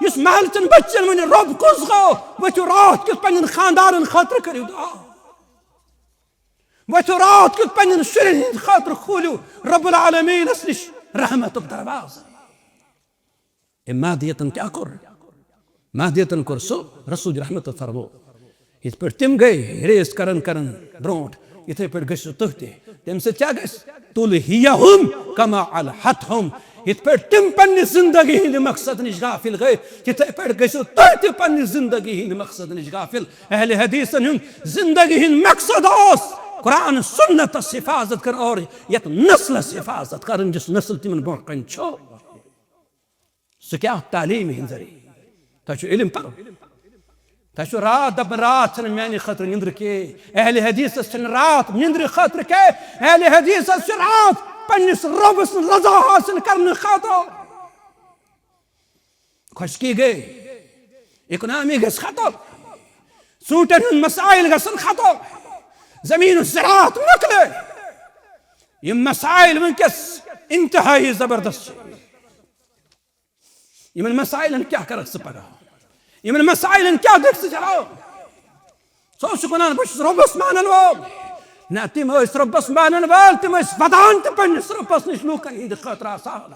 इस महल चन बच्चन वन रब कुस गो वो रात कित पन खानदान खतर करू दुआ वो रात कित पन शुरन हिंद खतर खोलू रब्बुल आलमीन निश रहमत दरवाजा महदियतन क्या कर महदियतन कर सो रसूल रहमत फरमो इत पे तम गई रेस करन करन ब्रोट इथे पे गो तुह तम से क्या गस तुल हियहुम कमा अलहतहुम इत पे तम पन्नि जिंदगी हिंद मकसद निश गाफिल गए इथे पे गो तुह ते पन्नि जिंदगी हिंद मकसद निश गाफिल अहले हदीसन हुंद जिंदगी हिंद मकसद ओस कुरान सुन्नत हिफाजत कर और यत नस्ल हिफाजत कर जिस नस्ल तिमन ब्रोट कन छो सो क्या तालीम हिंद जरी तशु इल्म पर तशु रात दब रात छन मैंने खतर निंद्र के अहले हदीस छन रात निंद्र खतर के अहले हदीस छ रात पन्निस रब्स रजा हासिल करने खातर खुश की गई इकोनॉमी गस खतर सूटन मसाइल गसन खतर जमीन ज़राअत मकले ये मसाइल वनकस इंतहाई जबरदस्त यमन मसाइलन क्या कर पगा यमन मसाइलन क्या देख चलाओ सो कुनान बस रब्बस मानन वोल ना तिम रब्बस मानन वोल तिम वदान त पन्निस रब्बस निश लूकन हिंद खतर आसाल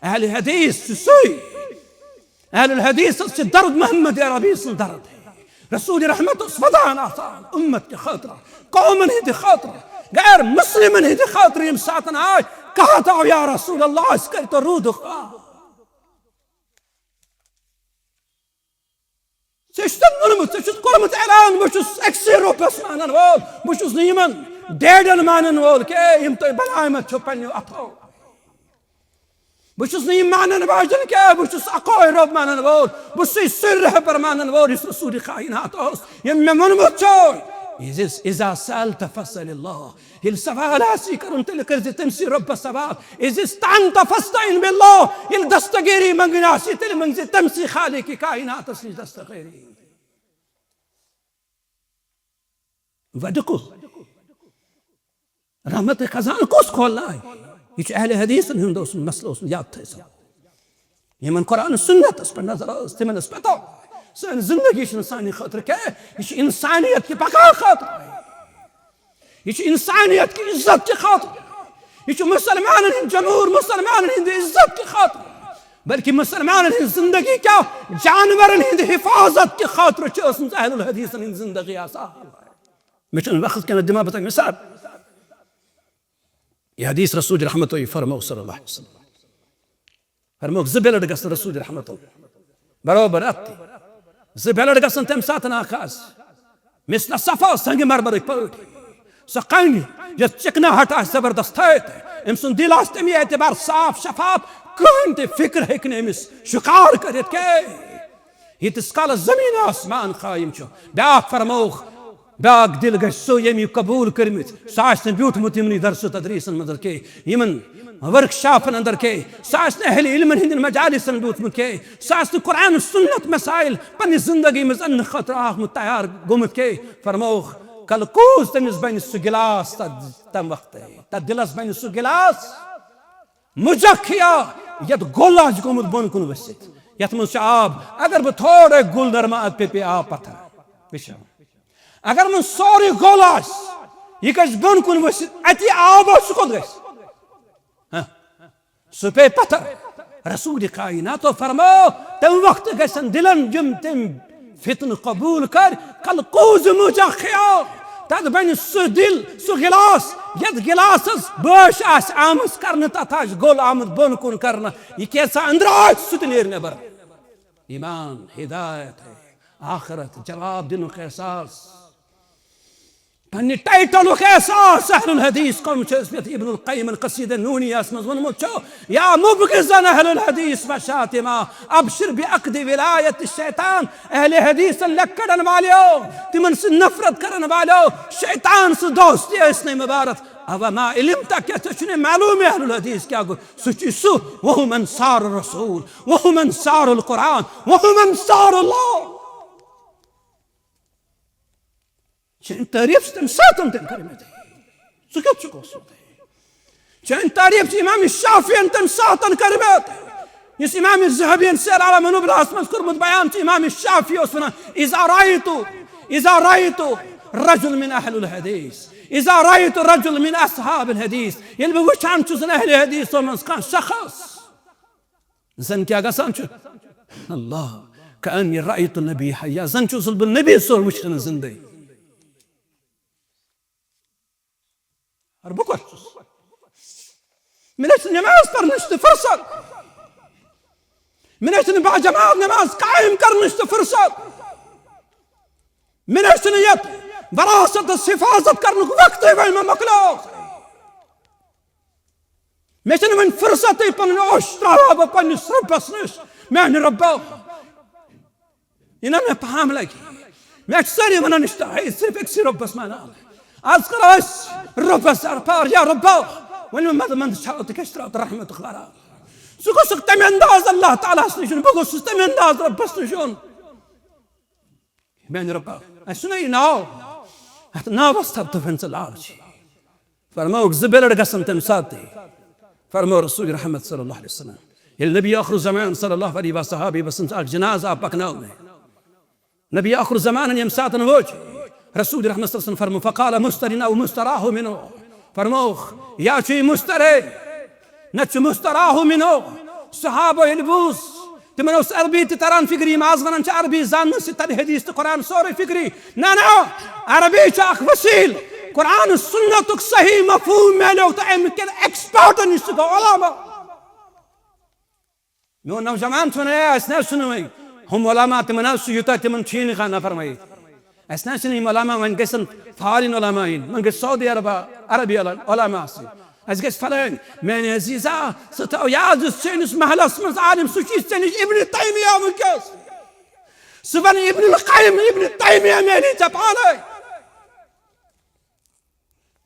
अहल हदीस सुई अहल हदीस से दर्द मोहम्मद अरबी से दर्द रसूल रहमत वदान आसाल उम्मत के खतर कौमन हिंद खतर गैर मुस्लिमन हिंद खतर यम सातन आज कहा था या रसूल अल्लाह इसकर तो रूद कोर्मुत ऐलान बहुत अक्सर रब्बस मानन वोल बहुत यमन डेडन मानन वोल के यम तुम बनायमत पन्नो अथो बहुत मानन वाजन के बहुत अकोय रब मानन वोल बहुत सिर रहबर मानन वोल इस रसूल कायनात यम मे वोनमुत इज़ा सअल्त फस्अलिल्लाह हिल सवाल आसी करन तेल कर तमसी रब सवाल इज़ इस्तअनत फस्तईन बिल्लाह हिल दस्तगीरी मंगना सी तेल मंग तमसी खालिक कायनात सी दस्तगीरी वदको रहमत खजान कोस खोलना ये अहले हदीस हुंद मसलो याद थे यमन कुरान सुन्नत पर नजर तिमन पता सन जिंदगी सानी खतर क्या ये इंसानियत की बका खातर ये इंसानियत की इज्जत की खातर ये मुसलमान जमहूर मुसलमान हिंद इज्जत की खातर बल्कि मुसलमान हिंद जिंदगी क्या जानवर हिंद हिफाजत की खातर अहलुल हदीस हिंद जिंदगी आसान मिशन वक्त के दिमाग बता मिसाल यह हदीस रसूल रहमत फरमो सल्लल्लाहु अलैहि वसल्लम फरमो ज़बेलड गस रसूल रहमत बराबर अति ज़बेलड गसन तम सातन आकाश मिसल सफा संग मरमर पट सो कन ये चिकनाहट जबरदस्त अम सुन दिल तमी एतबार साफ शफाफ कहन ते फिक्र हेकन अमिस शिकार कर यीतिस काल जमीन आसमान कायम ब्या फरमोख ब्याक दिल ग सो यम कबूल कर्मित सह ब्यूठमुत यमन दरस तदरीसन मंदर के यमन वर्कशॉपन अंदर के सह अहले इल्मन हिंदन मजालिसन ब्यूठमुत के सह कुरान सुन्नत मसाइल पन्नि जिंदगी मज अन्न खतर आखमुत तैयार गोमुत के फरमोख कल कूज तमिस बन सह गिलास तम वक्त तथ दिलस बन सह गिलास मुजखिया यत गोलाज गोमुत बन कुन वसित यत मज आब अगर बह थोड़े गुल दरमा पे आब पत्थर विश अगर मन सोरी गोलास यह गस बन कुन वसित अति आब सह कोत गस सह पे पत्थर रसूल कायनात फरमो तम वक्त गसन दिलन जम तम फितन कबूल कर कल कूज मुजखिया तद बन सह दिल सह गिलास यद गिलास बश आम कर तथ गोल आमद बन कुन कर यह कैसा अंदर सह नेर नबर ईमान हिदायत है आखिरत जवाब दिन एहसास पन्नि टाइटल एहसास अहलुल हदीस कौम इब्नुल क़य्यिम क़सीदा नूनियस मज वोनमुत या मुबग़िज़न अहलुल हदीस व शातिमा अबशिर बिअक़द विलायत शैतान अहले हदीस लकड़न वालो तिमन से नफरत करन वालो शैतान से दोस्ती इसने मुबारक أو ما علمتك يتشني معلومة أهل الحديث كأقول سو وهم أنصار الرسول وهم أنصار القرآن وهم أنصار الله. شن تعريف استمساتهم تنكرمته سكت شو قصده. شن تعريف إمام الشافعي أنت مساتن كرمته. يس إمام الذهبي سير على منو براس مذكور متبيان إمام الشافعي وسنا إذا رأيت رجل من أهل الحديث إذا رأيت رجل من أصحاب الحديث يلبي وش عم تزن أهل الحديث ومن كان شخص زن كيا قصان الله كأني رأيت النبي حيا زن شو صلب النبي صور وش كان زندي أربكوا من أجل نماز قرنشت فرصة من أجل بعد جماعة نماز قائم قرنشت فرصة من أجل يد براسة الصفات قرنك وقت ما مخلوق مثل من فرصتي بن أشترى بن سرب بسنش معني رباه إنما فهم لك ما تسري من نشتهي سيفك رب بس ما نال أذكر بس رب سربار يا رباه وين ما من شاطك اشترى رحمة خلارا سكوسك تمن داز الله تعالى سنشون بقول تمن داز رب سنشون معني رباه أشنو يناو نابس تبتفنس العرش فرموك زبل رقصن تمساتي فرمو رسول رحمة صلى الله عليه وسلم النبي آخر زمان صلى الله عليه وصحابه بس انت الجنازة أبقى نومه نبي آخر زمان يمساتنا وجه رسول رحمة صلى الله عليه وسلم فرمو فقال مسترنا ومستراه منه فرموخ يا شي مستري نتش مستراه منه صحابه يلبوس تمنوس أربي تتران فكري ما أصغر أنت عربي زان ستة حديث القرآن سوري فكري نانا عربي شاخ فصيل قرآن السنة صحيح مفهوم مالو تعمل كده اكسبرت نشتغل علماء من زمان سنة أسنان سنوي هم علماء تمناس يتا تمن شيني خانا فرماي أسنان سنة علماء من قسم فارين علماءين من قسم سعودي عربي علماء از قس فلان من عزيزة ستأو يعز السينس مهلا اسمه عالم سوشي السينس ابن التيمية من قس سبني ابن القيم ابن التيمية مالي تبعاني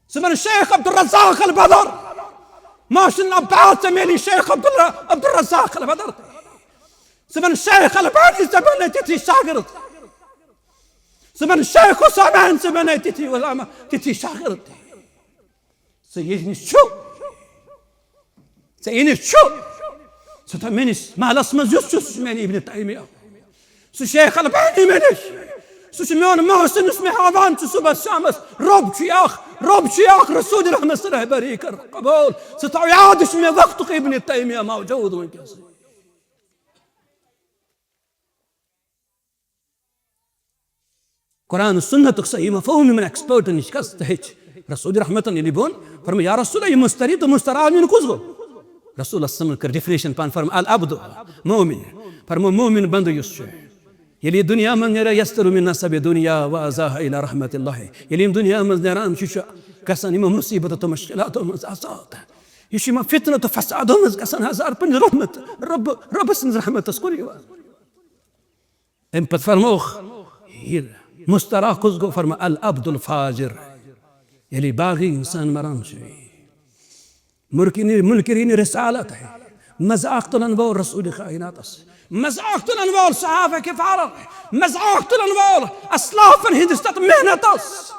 سبني الشيخ عبد الرزاق البدر ماشي النبعات مالي الشيخ عبد الرزاق البدر سبني الشيخ الباني سبني تتي شاقرت سبني الشيخ وسامان سبني تتي وسامان تتي شاقرت سيجني شو ستمنيس ما لاسم زوجس مني ابن تيمية سو شيخ الباني منش سو شميون ما حسن اسمي حوان سو بس شامس رب شياخ رسول رحمة الله بريك قبول ستعو يعاد اسمي وقتك ابن تيمية موجود من كذا قرآن السنة تقصي مفهوم من اكسبرت نشكس تهيج رسول رحمة الله يبون فرم يا رسول الله مستريد ومسترعى من كذبه رسول الله صلى الله عليه وسلم ديفينيشن بان فرم العبد مؤمن فرم مؤمن بند يسوع يلي دنيا من يرى يستر من نسب دنيا وأزاها إلى رحمة الله يلي دنيا من نرام شو كسان ما مصيبة ومشكلات ومزعزات يشي ما فتنة فساد كسان هزار بن رحمة رب سن رحمة تسكري ام فرموخ مستراح كذبه فرم العبد الفاجر يلي باغي إنسان مرام شوي منكرين رسالته مزاقت الأنبار رسول خائناتس مزاقت الأنبار صحافة كيف عرف مزاقت الأنبار أسلاف هندستة مهنتس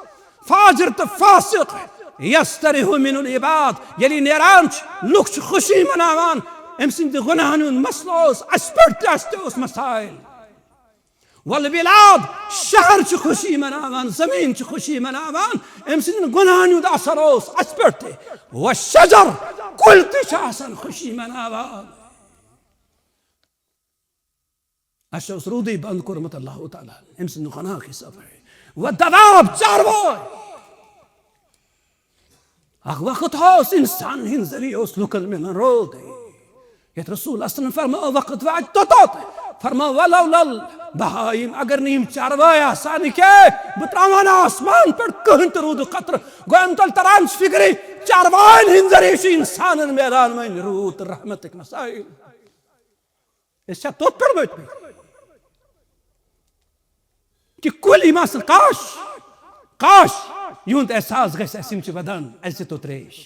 فاجر فاسق يستره من العباد يلي نيرانش لوكش خشي من أمان امسن دي غنانون مسلوس أسبرت أستوس مسائل والبلاد شهر خشي من أمان زمين خشي من أمان امسن غنانون دا سروس أسبرت والشجر قلت شاسا خشي من أمان الشمس رودي بأن كرمة الله تعالى امسن غناكي سفري والدباب جاربوي وقت هاس إنسان هنزلي أسلوك من الرودي يترسول أصلا فرما وقت وعد تطاط فرما ولو البهايم أگر نيم چاروايا ساني كي بتراوانا آسمان پر كهنت رود قطر قوام تل ترانش فكري چارواين هنزليش إنسان الميدان من رود رحمتك مسائل إيش توت پر بيت بي كي كل إيمان قاش Yund ehsas gais esim ch vadan esse to tresh.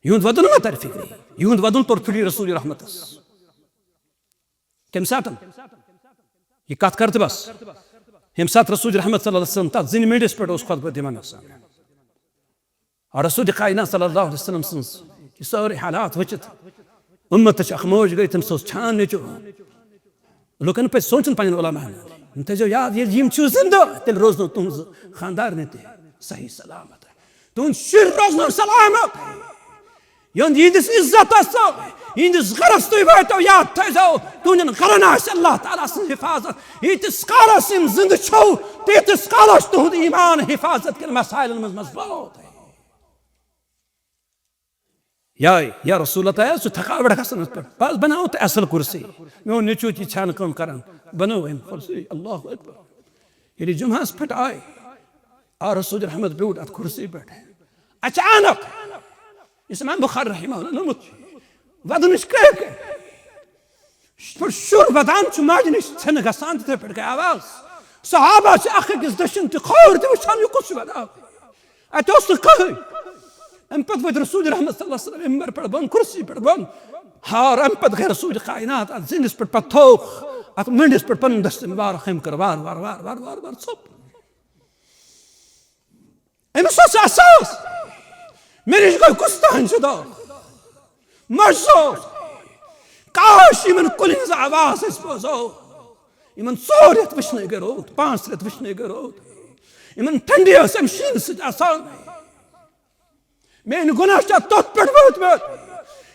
Yund vadun ma tar fikri. Yund vadun tor fili Rasul rahmatas. Kem satan. Ye kat kart bas. Hem sat Rasul rahmat sallallahu alaihi wasallam tat zin mindes per os khutbah diman asan. Rasul kainat sallallahu alaihi wasallam sins. Ki sari halat wajhat. Ummat akhmoj gaitem sos chan ne jo. Lokan pe sonchan pan ulama. انت جو ياد يجيم شو زندو تل روزنو تونز خاندار نتي صحيح سلامت تون شر روزنو سلامت يوند يندس عزت اسو يندس غرستو يبايتو ياد تزو تون غرناش الله تعالى سن حفاظت يتسقالس زند شو تيتسقالش تهد ايمان حفاظت المسائل المزبوط يا رسول الله يا سو تقابل حسن بس بناو اصل كرسي مو نچو چي چھان کم کرن بنو ام كرسي الله اكبر يلي جمعه سبت اي رسول رحمت بيود ات كرسي بيت اچانك اسمع بخاري رحمه الله نمت بعد مش كيك شور بدان چ ماجنش سن گسان ته پڑ گیا आवाज صحابه سے اخ گزدشن تقور دي وشان يقص بدا اتوصل قهي امپت ود رسول رحمت صلی اللہ علیہ وسلم امر پر بن کرسی پر بن ہار امپت غیر رسول کائنات ات زندس پر پتوخ ات منڈس پر پن دست مبارک خیم کر وار وار وار وار وار وار صب امسوس اساس میریش کوئی کستان شدا مرسوس کاش من کل آواز اس بوزو من صورت وشنے گروت پانچ رت وشنے گروت من ٹھنڈی اسم شین سج آسان من گناہ چا توت پڑ بہت بہت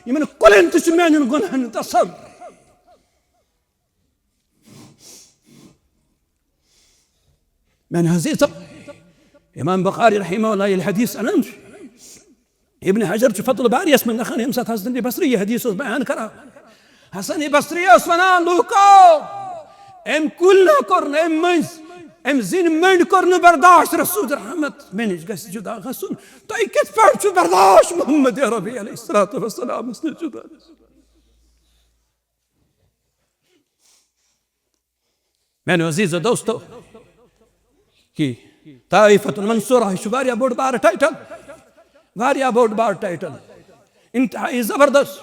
من کلن تش من گناہ تصب من هزيت امام بخاري رحمه الله الحديث انمش ابن حجر في فضل باري اسم النخان يمسات حسن بصري حديث بيان كرا حسن بصري اسمنا لوكو ام كلنا كرن ام منز ام زين من كرن برداشت رسول رحمت منش قس جدا غسون طيب كيف فرش برداشت محمد يا ربي عليه الصلاة والسلام اسن جدا من عزيز دوستو كي طائفة المنصورة شباريا بورد بار تايتل واريا بورد بار تايتل انتهائي زبردست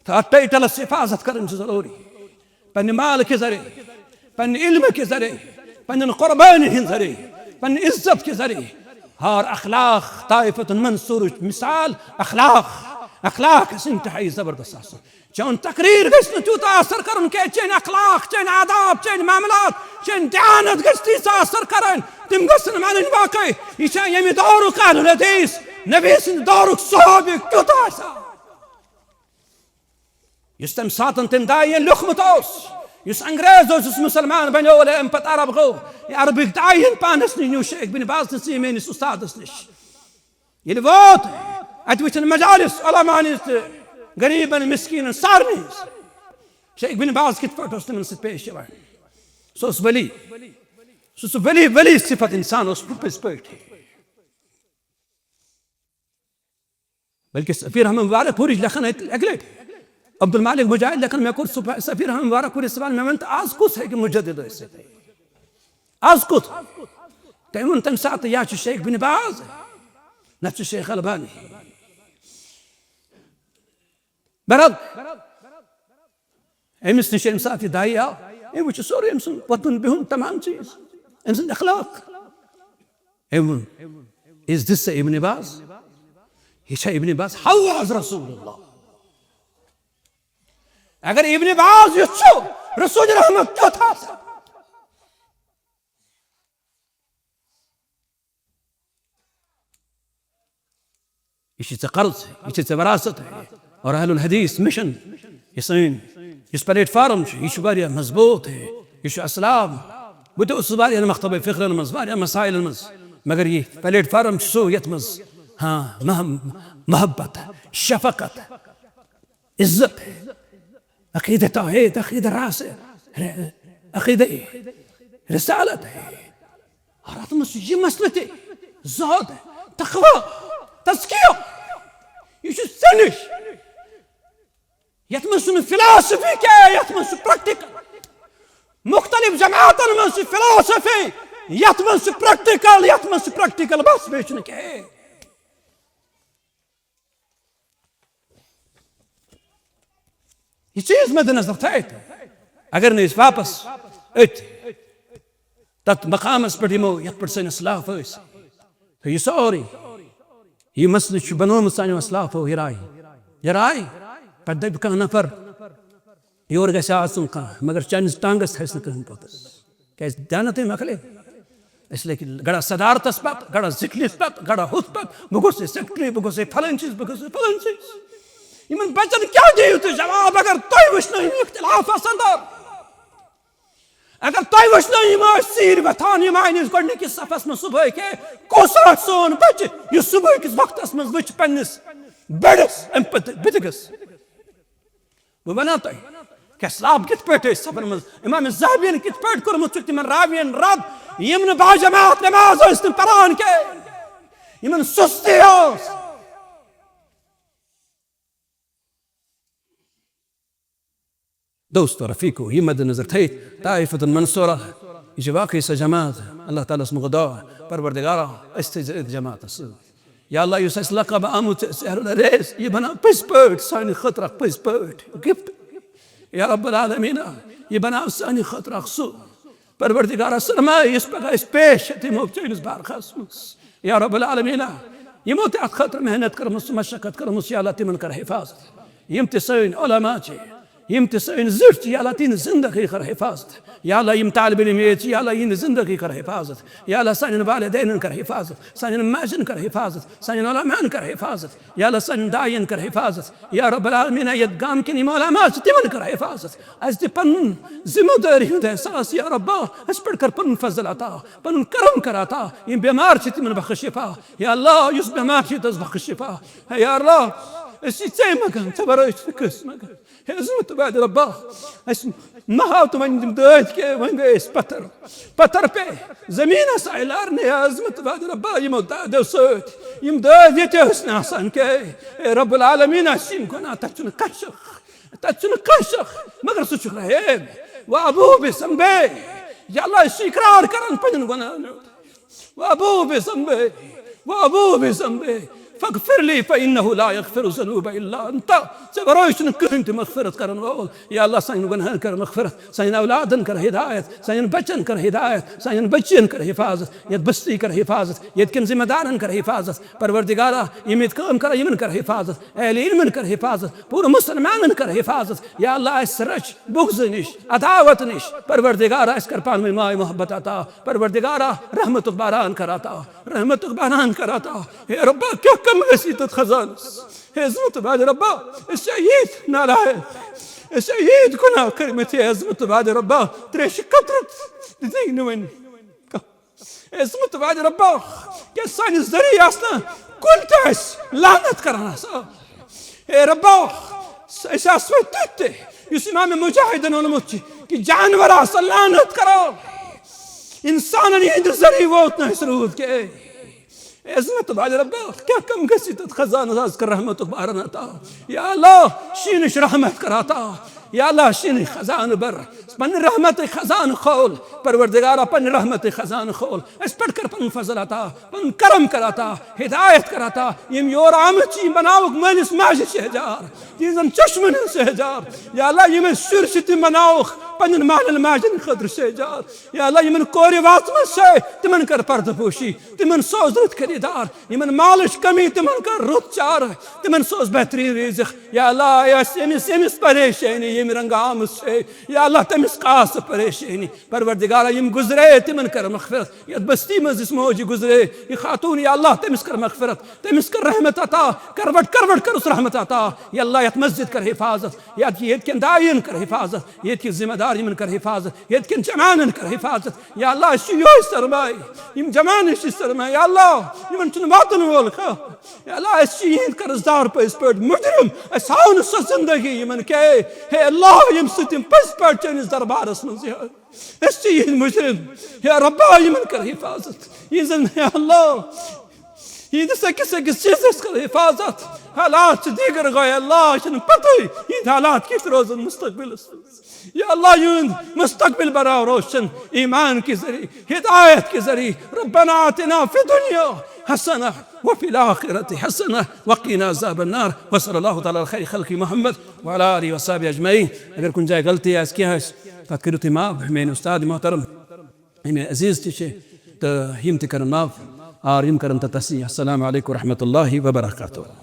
تا تايتل الحفاظت کرن ضروري پن مال کے ذریعے پن علم کے ذریعے پن قربانی کے ذریعے پن عزت کے ذریعے اور اخلاق طائفة منصور مثال اخلاق انتهائي زبردست آسن چون تقریر گشت تو اثر کرن کہ چین اخلاق چین آداب چین معاملات چین دیانت گشتی سے اثر کرن تم گشتن معنی واقعی یہ چین یمی دورک اہل الحدیث نبی سن دورک صحابی کیوت آسا يستم ساتن تنداين لخمتوس يس انجريزوس يس مسلمان بني ولا امبت عرب غو عربي داين بانسني نيو شيخ بن باز نسيمين استاذ نش يلفوت اتويت المجالس ولا ماني قريبا مسكين صارني شيخ بن باز كنت فرتوس من ست بيش شباب سوس بلي صفة انسان وسبوبس بيت بلكي سفير هم مبارك ورج لخنا الاقليد عبد المالك مجاهد لكن ما يكون سفير هم مبارك ورسبان ما انت اسكت هيك مجدد اسكت تيمون تنسات يا الشيخ بن باز نفس الشيخ الباني برد امس نشيل مسافي دايا اي وش سوري امس وطن بهم تمام شيء امس الاخلاق امن is this ابن باز هي ابن باز حوز رسول الله اگر ابن باز يشو رسول رحمت کیوں تھا ايش قرض ايش وراثه اور اهل الحديث مشن يسين يسبريت فارم يشباريا مزبوط يش اسلام بدو اسباريا المخطبه فخر المزباريا مسائل المز مگر یہ پلیٹ فارم سو يتمز ها محبت شفقت عزت عقيدة توحيد عقيدة راسه عقيدة رسالة هرات مسجي مسلتي زهد تقوى تزكية يشو سنش يتمسون فلسفي كي يتمسون براكتيكال مختلف جماعات من فلسفي यथ मज प्रैक्टिकल यथ मज प्रैक्टिकल बस बेचने के ये चीज मद्देनजर थैत अगर न वापस तथ मकामस पे यमो यथ पे सन असलाफ तो यह सोरी यह मसले बनोमुत सानो असलाफो यह राय पे दप कह नफर योर गस आसन कह मगर चंस टांगस थस कहीं पोत क्या जानते मकले इसलिए कि गड़ा सदारतस पत गड़ा जिक्लिस पत गड़ा हुत पत बह गोस सेक्रेटरी बह गोस फलन चीज बह गोस फलन चीज इन बचन क्या दियो तुम जवाब अगर तुम वुचनो इख्तिलाफ अंदर अगर तुम वुचनो यम सीर वथान यम अनिस गोडनिकिस सफस में सुबह के कस सोन बच्चे यह सुबह किस वक्तस में वुच पन्निस बड़स बिदगस बह वना तुम क्या सलाब कित पे सफर मज इमाम ज़हबीन कित पे कर्मुत तिमन रावियन रद यम न बाजमात नमाज परान के यमन सुस्ती दोस्तों रफीको ये मद्देनजर थे ताइफत मंसूरा ये वाकई सा जमात अल्लाह ताला स्म खुदा परवरदिगारा इस्तिज़ जमात या अल्लाह युस लक़ब आमुत सहरुल रेस ये बना पिस पट सानी खतरा पिस पट गिफ्ट या रब्बुल आलमीन ये बना सानी खतरा सु परवरदिगारा सरमा इस पर इस पेश तिमो चैनिस बारखास या रब्बुल आलमीन ये मोत खतर मेहनत कर मुस मशक्कत कर मुस या अल्लाह तिमन कर हिफाजत यम तसइन उलमा चे यम तसइन ज़िफ्त या अल्लाह तीन जिंदगी कर हिफाजत या अल्लाह यम तालिब इल्म या अल्लाह इन जिंदगी कर हिफाजत या अल्लाह सन वालिदैन कर हिफाजत सन माजन कर हिफाजत सन उलमान कर हिफाजत या अल्लाह सन दायन कर हिफाजत या रब्बुल आलमीन ये गाम के उलमा तिमन कर हिफाजत अस ते पन जिम्मेदारी हुंद एहसास या रब्बा अस पर कर पन फजल अता पन करम कर अता यम बीमार छ तिमन बख्श शिफा या अल्लाह युस बीमार छ तस बख्श शिफा या अल्लाह اسي مكان تبريت في كس مكان هزمت بعد رباه اسم ما هاوت من بدايت كي وين جايس بتر بي زمينا سايلارني هزمت بعد رباه يموت ده صوت يمداد يتهسنا حسن كي رب العالمين اسيم كنا تاتشن كشخ ما قرصت شكرا هيب وابوه بسنبي يا الله الشكرار كرن بنن كنا وابوه بسنبي فاغفر لي فإنه لا يغفر الذنوب إلا أنت سبرويش نكرنت مغفرة كرن وول يا الله سين ونهن كر مغفرة سين أولادن كر هداية سين بچن كر هداية سين بچن كر حفاظت يد بستی كر حفاظت يد كن ذمہ دارن كر حفاظت پروردگارا يميت كم كر يمن كر حفاظت اهل علم كر حفاظت پور مسلمانن كر حفاظت يا الله اسرچ بغض نش عداوت نش پروردگارا اس کر پان میں ماء محبت عطا پروردگارا رحمت باران کراتا رحمت باران کراتا يا رب كم غسيت خزانس هزمت بعد ربا الشهيد ناله الشهيد كنا كلمتي هزمت بعد ربا تريش كترت زين وين هزمت بعد ربا كسان الزري اصلا كل تعس لعنة كرنا يا ربا اساس فتت يسمع من مجاهد ونموتي كي جانور اصلا لعنة كرا انسان يهد الزري ووتنا يسرود كي عزمت بعد ربك كم قصيت خزانة أذكر رحمتك بارنتا يا الله شينش رحمتك راتا يا الله شيني خزان بر پن رحمت خزان خول پروردگارا پن رحمت خزان خول اس پر کر پن فضل عطا پن کرم کراتا ہدایت کراتا یم یور آمچی بناوک منس ماجد شہجار تیزن چشمن شہجار یا اللہ یم سرشتی بناوک پن مال الماجد خضر شہجار یا اللہ یمن کوری واطمن سے تمن کر پرد پوشی تمن سوز رت خریدار یمن مالش کمی تمن کر رت چار تمن سوز بہترین رزق یا اللہ یا سمس پریشانی یم رنگ آمد سے یا اللہ تمس قاس پریشانی پروردگارا یم گزرے تمن کر مغفرت ید بستی مز موجی گزرے یہ خاتون یا اللہ تمس کر مغفرت تمس کر رحمت عطا کروٹ کر اس رحمت عطا یا اللہ یت مسجد کر حفاظت یت کن دائین کر حفاظت یت کی ذمہ داری من کر حفاظت یت کن جمانن کر حفاظت یا اللہ شیوی سرمائی یم جمان شی سرمائی یا اللہ یمن چن باطن والخا یا اللہ شیین کر ازدار پس پڑ مجرم اساون سو زندگی یمن کہ ہے اللہ یم ستم پس پڑ چنس دربار اسمن زیاد الشيء المجرم يا رب يمن كر حفاظت يزن يا الله يدسك سيسس كر حفاظت حالات ديگر غاية الله عشان بطي يد حالات كيف روز المستقبل या अल्लाह यूं मुस्तकबिल बरा रोशन ईमान के जरिए, हिदायत के जरिए। रब्बना आतिना फि दुनिया हसना व फिल आखिरति हसना वक़िना अज़ाबन्नार। व सल्लल्लाहु तआला अला खैरि खल्क़ि मोहम्मद व अला आलिहि व अस्हाबिहि अजमईन। अगर कुछ जाए गलती है किया है तब करो माफ। मेरे उस्ताद मोहतरम मेरे अजीज चे तो हिम करन माफ और हिम करन तस्सी। अस्सलामु अलैकुम व रहमतुल्लाहि व बरकातुहू।